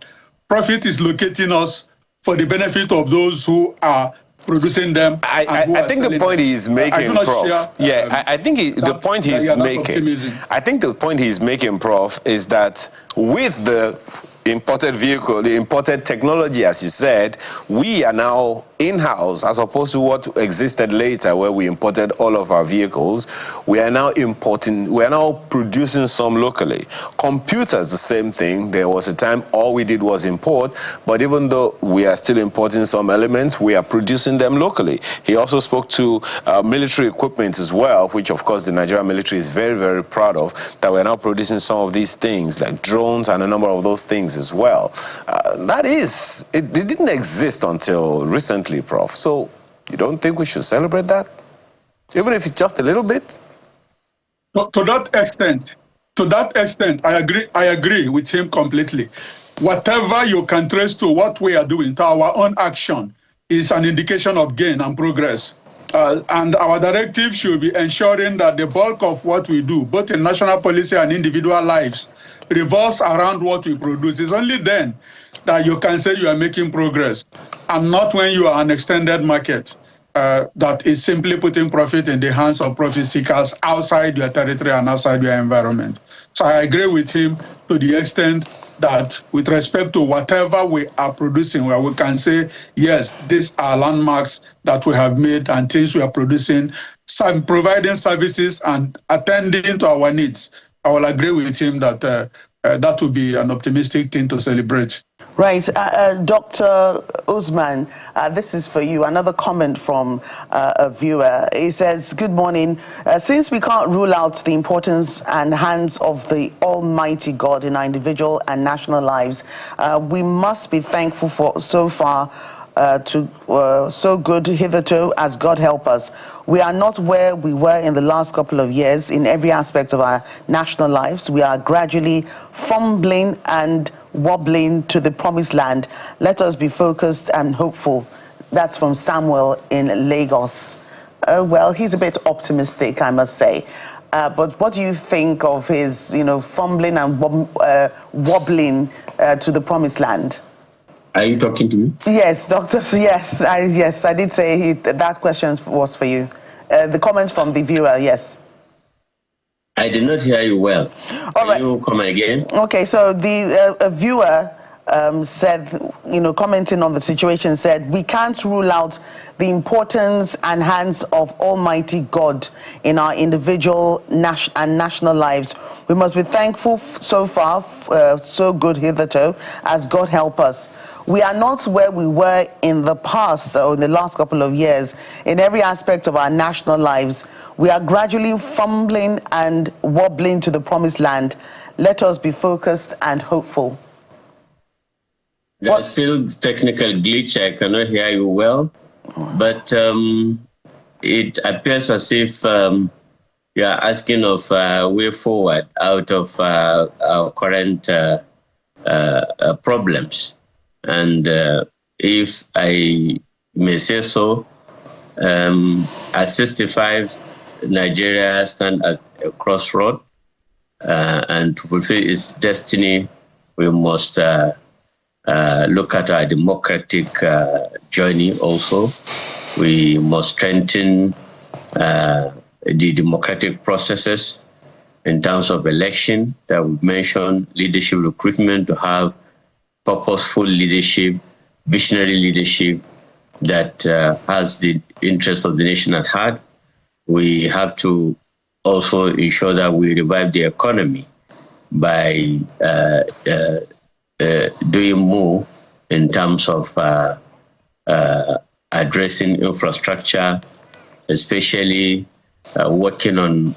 Profit is locating us for the benefit of those who are producing them. I think the point he's making, Prof. I think the point he's making. I think the point he's making, Prof, is that with the imported vehicle, the imported technology, as you said, we are now in-house, as opposed to what existed later, where we imported all of our vehicles. We are now producing some locally. Computers, the same thing. There was a time all we did was import, but even though we are still importing some elements, we are producing them locally. He also spoke to military equipment as well, which of course the Nigerian military is very, very proud of, that we're now producing some of these things like drones and a number of those things as well. It didn't exist until recently, Prof. So you don't think we should celebrate that? Even if it's just a little bit? To that extent, I agree with him completely. Whatever you can trace to what we are doing, to our own action, is an indication of gain and progress. And our directive should be ensuring that the bulk of what we do, both in national policy and individual lives, revolves around what we produce. It's only then that you can say you are making progress, and not when you are an extended market that is simply putting profit in the hands of profit seekers outside your territory and outside your environment. So I agree with him to the extent that with respect to whatever we are producing, where we can say, yes, these are landmarks that we have made and things we are producing, providing services and attending to our needs, I will agree with him that that would be an optimistic thing to celebrate. Right. Dr. Usman, this is for you. Another comment from a viewer. He says, good morning. Since we can't rule out the importance and hands of the Almighty God in our individual and national lives, we must be thankful for so far so good hitherto, as God help us. We are not where we were in the last couple of years in every aspect of our national lives. We are gradually fumbling and wobbling to the promised land. Let us be focused and hopeful. That's from Samuel in Lagos. Well, he's a bit optimistic, I must say. But what do you think of his, fumbling and wobbling to the promised land? Are you talking to me? Yes, Doctor. Yes, I did say that question was for you. The comments from the viewer, yes. I did not hear you well. All right. Can you come again? Okay, so the viewer said, commenting on the situation, said, we can't rule out the importance and hands of Almighty God in our individual and national lives. We must be thankful so far, so good hitherto, as God help us. We are not where we were in the past or in the last couple of years in every aspect of our national lives. We are gradually fumbling and wobbling to the promised land. Let us be focused and hopeful. There's still technical glitch. I cannot hear you well, but it appears as if you are asking of a way forward out of our current problems. And if I may say so, at 65, Nigeria stands at a crossroad, and to fulfill its destiny, we must look at our democratic journey also. We must strengthen the democratic processes in terms of election that we mentioned, leadership recruitment, to have purposeful leadership, visionary leadership that has the interests of the nation at heart. We have to also ensure that we revive the economy by doing more in terms of addressing infrastructure, especially working on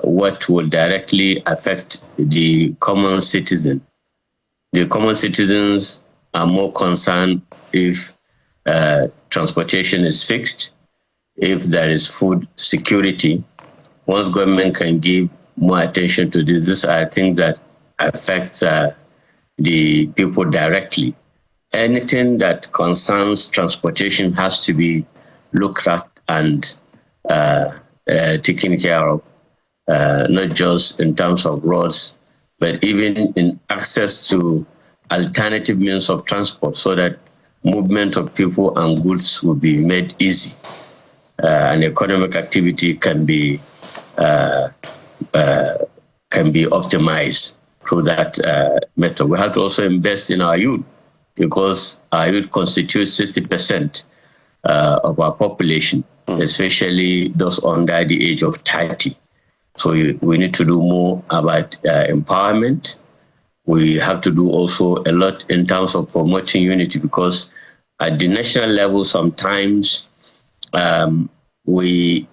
what will directly affect the common citizen. The common citizens are more concerned if transportation is fixed, if there is food security. Once government can give more attention to this, these are things that affects the people directly. Anything that concerns transportation has to be looked at and taken care of, not just in terms of roads, but even in access to alternative means of transport, so that movement of people and goods will be made easy, and economic activity can be optimized through that method. We have to also invest in our youth, because our youth constitutes 60% of our population, especially those under the age of 30. So we need to do more about empowerment. We have to do also a lot in terms of promoting unity, because at the national level, sometimes we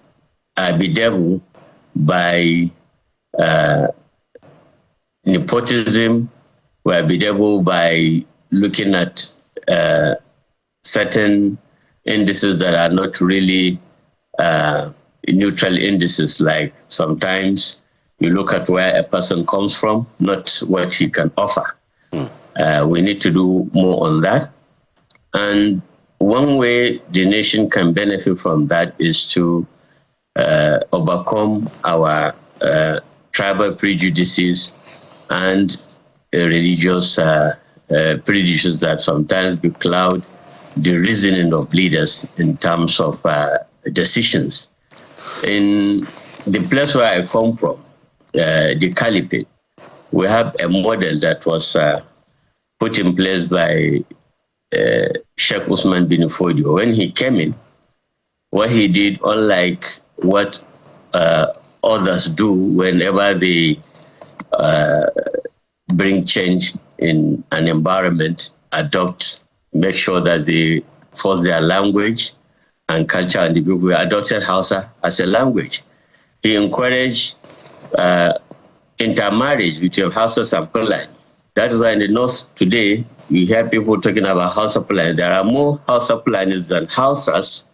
are bedeviled by nepotism. We are bedeviled by looking at certain indices that are not really neutral indices. Like sometimes you look at where a person comes from, not what he can offer. We need to do more on that. And one way the nation can benefit from that is to overcome our tribal prejudices and religious prejudices that sometimes becloud the reasoning of leaders in terms of decisions. In the place where I come from, the Caliphate, we have a model that was put in place by Sheikh Usman bin Fodio. When he came in, what he did, unlike what others do whenever they bring change in an environment, make sure that they force their language and culture, and the people adopted Hausa as a language. He encouraged intermarriage between Hausas and Fulani. That is why in the north today, you hear people talking about Hausa Fulani. There are more Hausa Fulanis than Hausas,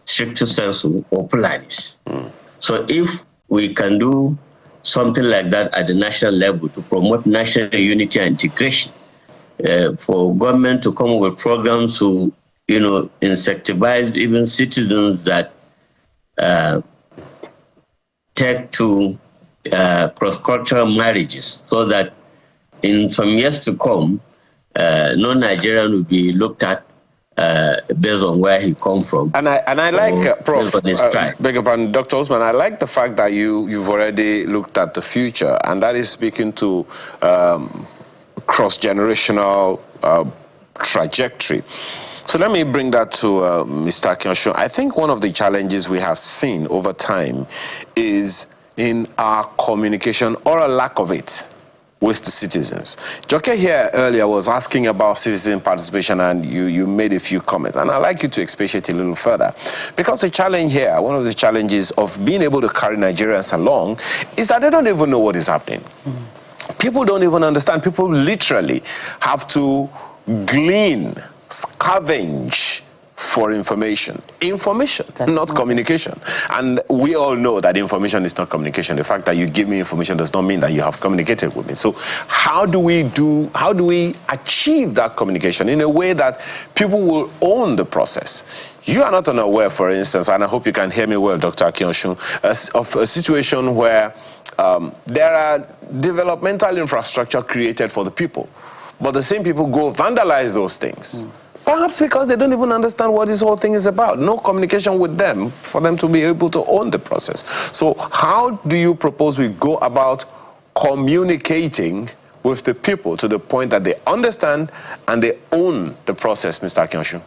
stricto sensu, or Fulanis. So if we can do something like that at the national level to promote national unity and integration, for government to come up with programs to, incentivize even citizens that take to cross-cultural marriages, so that in some years to come, no Nigerian will be looked at based on where he come from. And I like, Prof, beg your pardon, Dr. Osman, I like the fact that you've already looked at the future, and that is speaking to cross-generational trajectory. So let me bring that to Mr. Akinshon. I think one of the challenges we have seen over time is in our communication, or a lack of it, with the citizens. Joke here earlier was asking about citizen participation, and you made a few comments, and I'd like you to expatiate a little further. Because the challenge here, one of the challenges of being able to carry Nigerians along, is that they don't even know what is happening. People don't even understand. People literally have to glean, scavenge for information, not communication. And we all know that information is not communication. The fact that you give me information does not mean that you have communicated with me. So how do we achieve that communication in a way that people will own the process? You are not unaware, for instance, and I hope you can hear me well, Dr. Akinshon, of a situation where there are developmental infrastructure created for the people, but the same people go vandalize those things. Perhaps because they don't even understand what this whole thing is about. No communication with them for them to be able to own the process. So how do you propose we go about communicating with the people to the point that they understand and they own the process, Mr. Akinshon?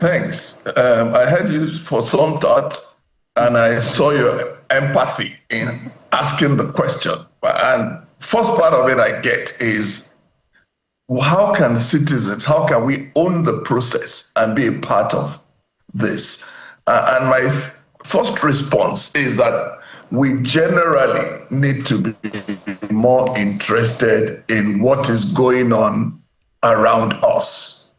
Thanks. I heard you for some thought, and I saw your empathy in asking the question. And first part of it I get is, how can citizens, how can we own the process and be a part of this? And my first response is that we generally need to be more interested in what is going on around us.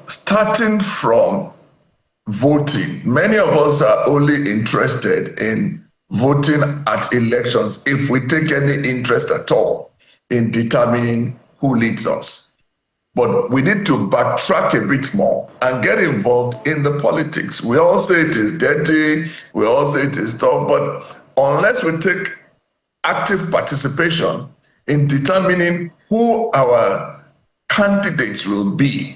Starting from voting, many of us are only interested in voting at elections if we take any interest at all in determining who leads us. But we need to backtrack a bit more and get involved in the politics. We all say it is dirty, we all say it is tough, but unless we take active participation in determining who our candidates will be,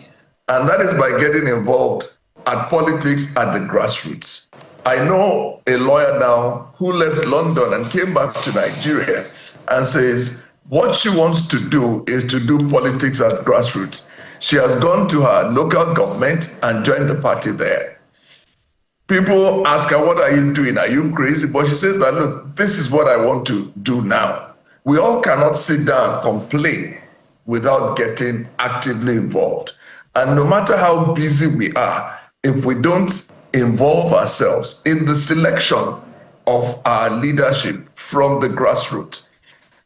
and that is by getting involved at politics at the grassroots. I know a lawyer now who left London and came back to Nigeria and says what she wants to do is to do politics at grassroots. She has gone to her local government and joined the party there. People ask her, what are you doing? Are you crazy? But she says that, look, this is what I want to do now. We all cannot sit down and complain without getting actively involved. And no matter how busy we are, if we don't involve ourselves in the selection of our leadership from the grassroots,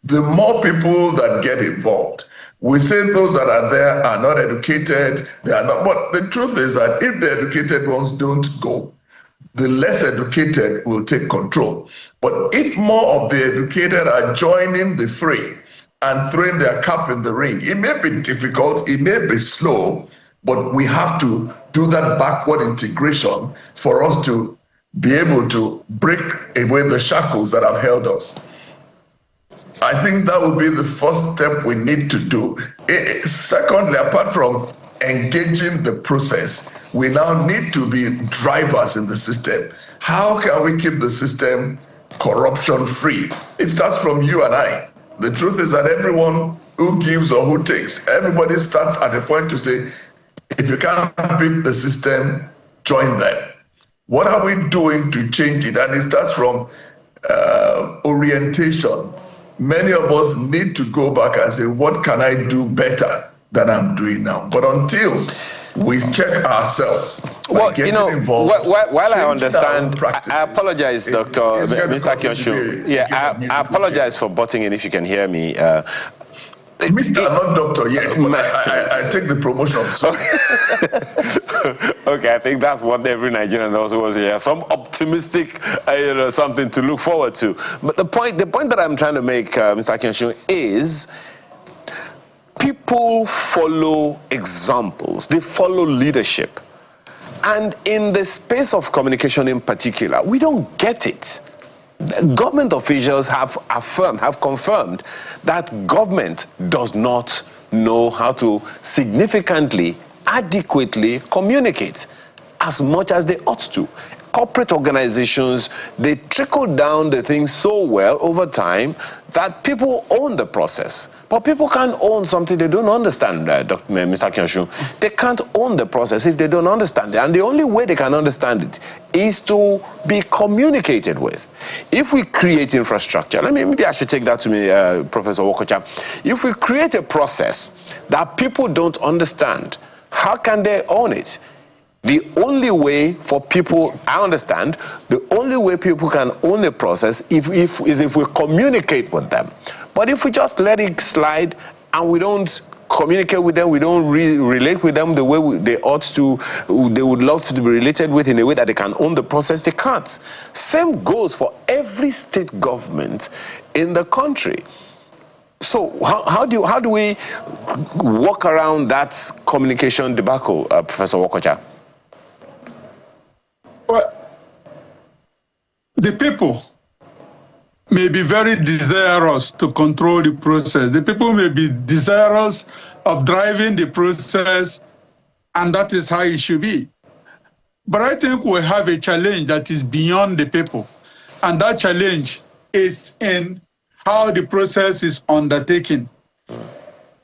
the more people that get involved. We say those that are there are not educated, they are not, but the truth is that if the educated ones don't go, the less educated will take control. But if more of the educated are joining the fray and throwing their cap in the ring, it may be difficult, it may be slow, but we have to do that backward integration for us to be able to break away the shackles that have held us. I think that would be the first step we need to do. Secondly, apart from engaging the process, we now need to be drivers in the system. How can we keep the system corruption-free? It starts from you and I. The truth is that everyone who gives or who takes, everybody starts at a point to say, if you can't beat the system, join them. What are we doing to change it? And it starts from orientation. Many of us need to go back and say, what can I do better than I'm doing now? But until we check ourselves, well, you know, while I understand, I apologize, Mr. Akinshon. Yeah, I apologize for butting in if you can hear me. Mr. Not doctor yet, but I take the promotion. So. Okay, I think that's what every Nigerian also was here. Some optimistic, something to look forward to. But the point that I'm trying to make, Mr. Akinshon, is people follow examples. They follow leadership. And in the space of communication in particular, we don't get it. Government officials have confirmed that government does not know how to significantly, adequately communicate as much as they ought to. Corporate organizations, they trickle down the thing so well over time that people own the process. But people can't own something they don't understand, Mr. Akinshun. They can't own the process if they don't understand it. And the only way they can understand it is to be communicated with. If we create infrastructure, maybe I should take that to me, Professor Wokocha. If we create a process that people don't understand, how can they own it? The only way for people, I understand, the only way people can own a process is if we communicate with them. But if we just let it slide and we don't communicate with them, we don't relate with them the way they ought to, they would love to be related with in a way that they can own the process, they can't. Same goes for every state government in the country. So how do we walk around that communication debacle, Professor Wokocha? Well, the people may be very desirous to control the process. The people may be desirous of driving the process, and that is how it should be. But I think we have a challenge that is beyond the people, and that challenge is in how the process is undertaken.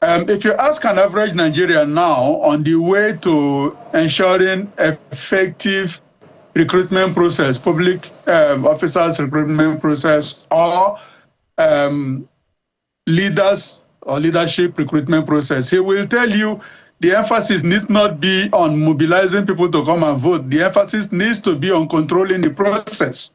If you ask an average Nigerian now on the way to ensuring effective recruitment process, public officers recruitment process, or leaders or leadership recruitment process, he will tell you the emphasis needs not be on mobilizing people to come and vote. The emphasis needs to be on controlling the process.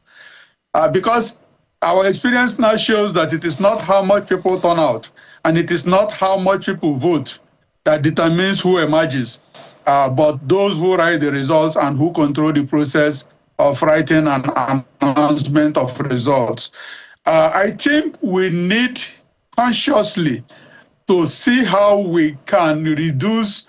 Because our experience now shows that it is not how much people turn out, and it is not how much people vote that determines who emerges. But those who write the results and who control the process of writing an announcement of results. I think we need consciously to see how we can reduce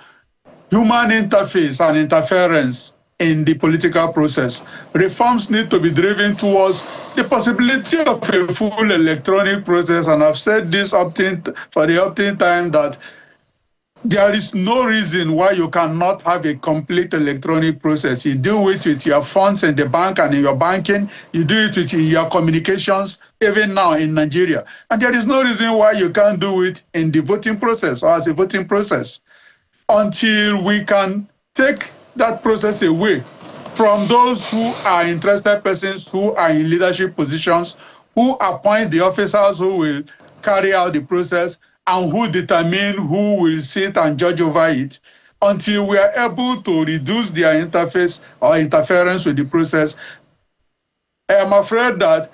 human interface and interference in the political process. Reforms need to be driven towards the possibility of a full electronic process, and I've said this for the up-to time that there is no reason why you cannot have a complete electronic process. You do it with your funds in the bank and in your banking. You do it with your communications, even now in Nigeria. And there is no reason why you can't do it in the voting process or as a voting process until we can take that process away from those who are interested persons, who are in leadership positions, who appoint the officers who will carry out the process, and who determine who will sit and judge over it, until we are able to reduce their interface or interference with the process. I am afraid that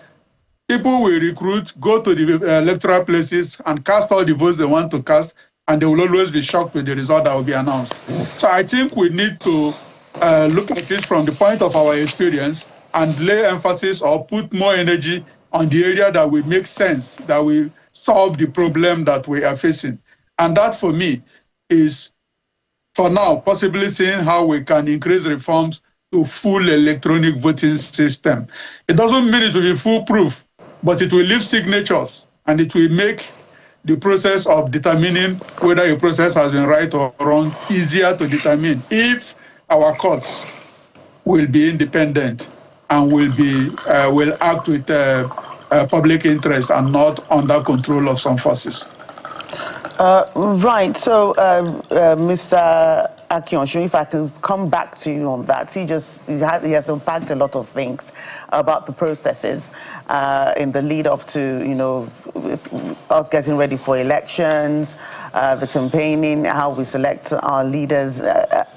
people will recruit, go to the electoral places and cast all the votes they want to cast, and they will always be shocked with the result that will be announced. So I think we need to look at it from the point of our experience and lay emphasis or put more energy on the area that will make sense, that will solve the problem that we are facing. And that, for me, is, for now, possibly seeing how we can increase reforms to full electronic voting system. It doesn't mean it will be foolproof, but it will leave signatures, and it will make the process of determining whether a process has been right or wrong easier to determine if our courts will be independent and will act with public interest and not under control of some forces. Right. So, Mr. Akinshun, if I can come back to you on that, he has unpacked a lot of things about the processes in the lead up to, us getting ready for elections, the campaigning, how we select our leaders,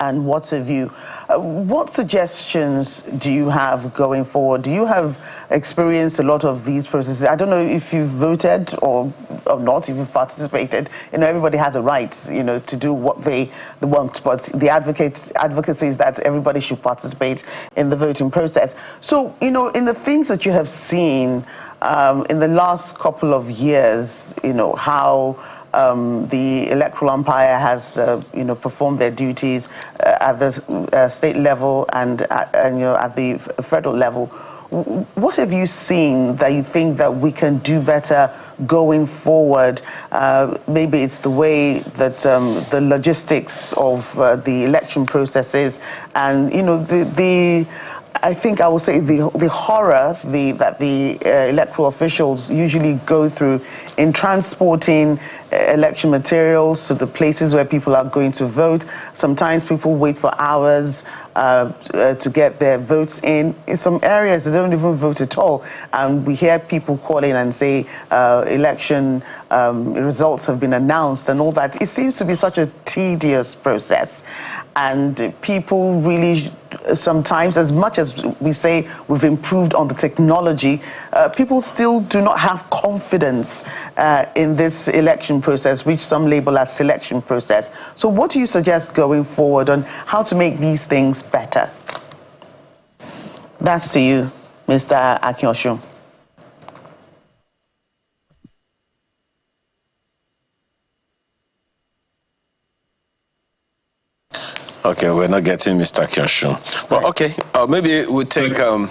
and what have you. What suggestions do you have going forward? Do you have experienced a lot of these processes? I don't know if you've voted or not, if you've participated. Everybody has a right, to do what they want, but the advocacy is that everybody should participate in the voting process. So, in the things that you have seen in the last couple of years, how the electoral umpire has, performed their duties at the state level and at the federal level. What have you seen that you think that we can do better going forward? Maybe it's the way that the logistics of the election process is, and I think I will say the horror that the electoral officials usually go through in transporting election materials to the places where people are going to vote. Sometimes people wait for hours to get their votes in. In some areas, they don't even vote at all. And we hear people calling and say election results have been announced and all that. It seems to be such a tedious process. And people really, sometimes, as much as we say we've improved on the technology, people still do not have confidence in this election process, which some label as selection process. So what do you suggest going forward on how to make these things better? That's to you, Mr. Akinyosun. Okay, we're not getting Mr. Akinyosun. Well, okay, maybe we'll take the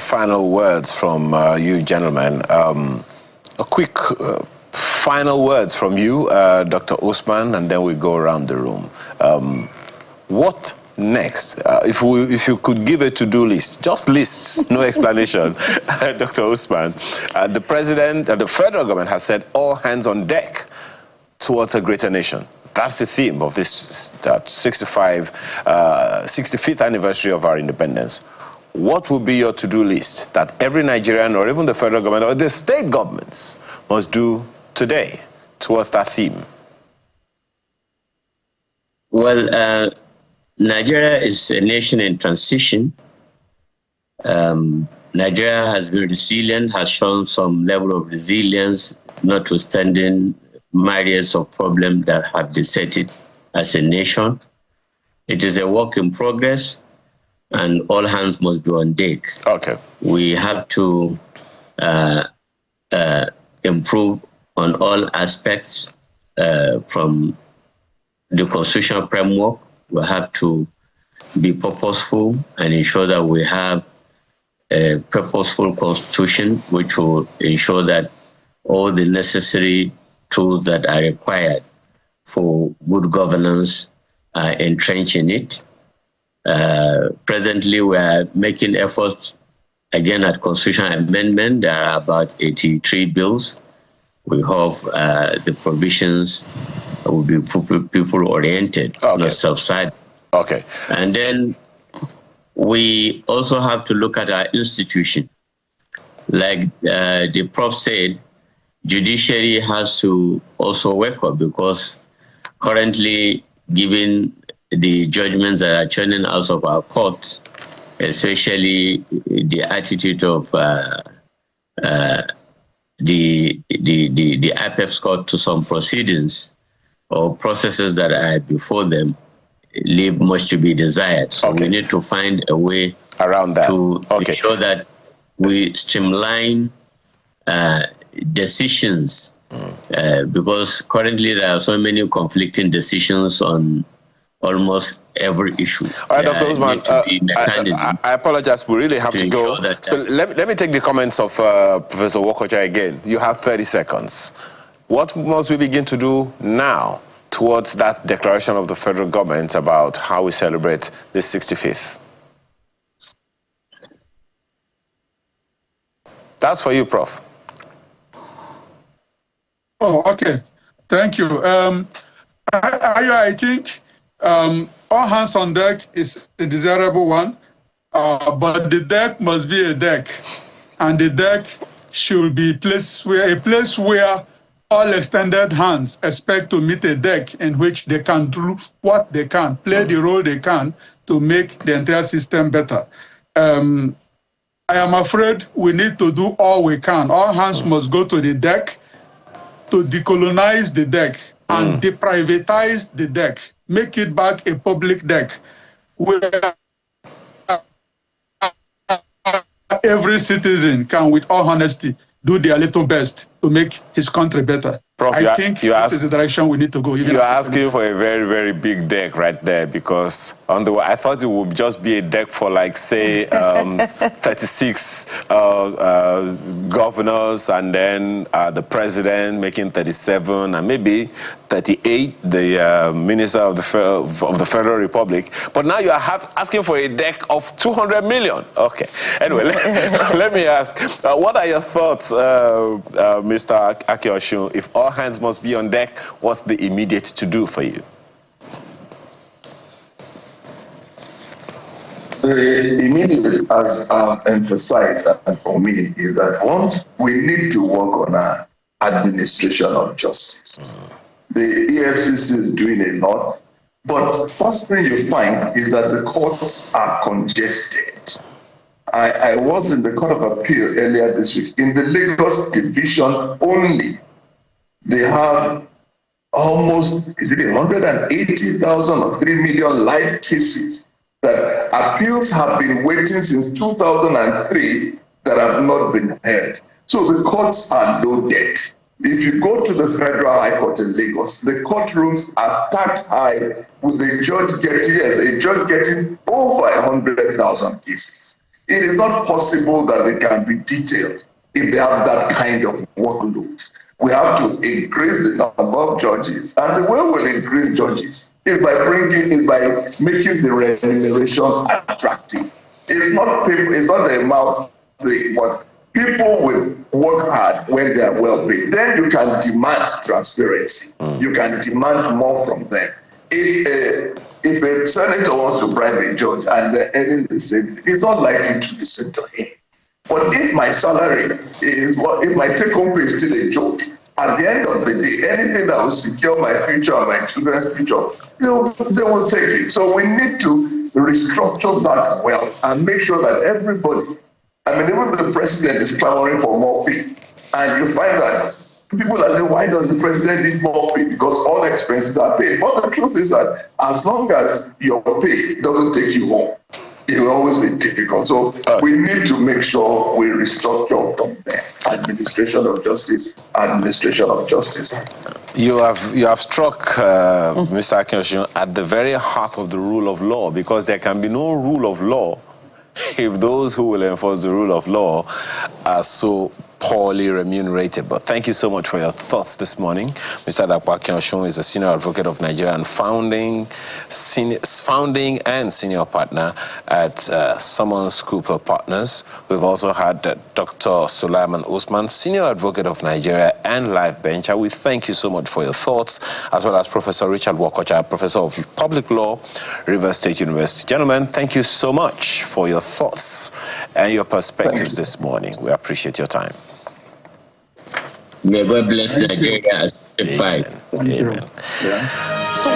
final words from you gentlemen. A quick final words from you, Dr. Usman, and then we go around the room. What next? If you could give a to-do list, just lists, no explanation. Dr. Usman, the president, the federal government has said all hands on deck towards a greater nation. That's the theme of this 65th anniversary of our independence. What would be your to-do list that every Nigerian or even the federal government or the state governments must do today towards that theme? Well, Nigeria is a nation in transition. Nigeria has been resilient, has shown some level of resilience, notwithstanding myriads of problems that have beset it as a nation. It is a work in progress, and all hands must be on deck. Okay. We have to improve on all aspects from the constitutional framework. We have to be purposeful and ensure that we have a purposeful constitution, which will ensure that all the necessary tools that are required for good governance are entrenched in it. Presently, we are making efforts again at constitutional amendment. There are about 83 bills. We hope the provisions will be people-oriented, not self-sided. Okay. And then we also have to look at our institution. Like the Prof said, judiciary has to also wake up, because currently, given the judgments that are churning out of our courts, especially the attitude of the apex court to some proceedings or processes that are before them, leave much to be desired. So we need to find a way around that to ensure that we streamline decisions, because currently there are so many conflicting decisions on almost every issue. All right, Dr. Usman, I apologize, we really have to go. So let me take the comments of Professor Wokocha again. You have 30 seconds. What must we begin to do now towards that declaration of the federal government about how we celebrate the 65th? That's for you, Prof. Oh, okay. Thank you. I think all hands on deck is a desirable one, but the deck must be a deck, and the deck should be a place where all extended hands expect to meet a deck in which they can do what they can, play the role they can to make the entire system better. I am afraid we need to do all we can. All hands must go to the deck to decolonize the deck and deprivatize the deck, make it back a public deck where every citizen can, with all honesty, do their little best to make his country better. Prof, I think this is the direction we need to go. You're asking for a very, very big deck right there, because on the I thought it would just be a deck for, like, say, 36 governors, and then the president making 37, and maybe 38, the minister of the Federal Republic. But now you are asking for a deck of 200 million. Okay. Anyway, let me ask, what are your thoughts, Mr. Akioshun, if all hands must be on deck, what's the immediate to do for you? The immediate, as emphasized for me, is that once we need to work on our administration of justice. The EFCC is doing a lot, but first thing you find is that the courts are congested. I was in the Court of Appeal earlier this week. In the Lagos division only, they have almost, is it 180,000 or 3 million live cases that appeals have been waiting since 2003 that have not been heard. So the courts are loaded. If you go to the Federal High Court in Lagos, the courtrooms are stacked high with a judge getting over 100,000 cases. It is not possible that they can be detailed if they have that kind of workload. We have to increase the number of judges, and the way we'll increase judges is by making the remuneration attractive. It's not a mouth thing, but people will work hard when they are well paid. Then you can demand transparency. You can demand more from them. If a senator wants to bribe a judge and they're earning the same, it's not likely to listen to him. But if my salary is, if my take-home pay is still a joke, at the end of the day, anything that will secure my future and my children's future, they will take it. So we need to restructure that well and make sure that everybody, I mean, even the president is clamoring for more pay. And you find that people are saying, why does the president need more pay? Because all expenses are paid. But the truth is that as long as your pay doesn't take you home, it will always be difficult. So we need to make sure we restructure from there. Administration of justice. You have struck, Mr. Akioshun, at the very heart of the rule of law, because there can be no rule of law if those who will enforce the rule of law are so poorly remunerated. But thank you so much for your thoughts this morning. Mr. Akioshun is a senior advocate of Nigeria and founding and senior partner at Summons Cooper Partners. We've also had Dr. Sulaiman Usman, senior advocate of Nigeria and Life Bencher. We thank you so much for your thoughts, as well as Professor Richard Wokocha, professor of public law, Rivers State University. Gentlemen, thank you so much for your thoughts and your perspectives this morning. We appreciate your time. May God bless Nigeria as a fight. Amen. Amen. Yeah. So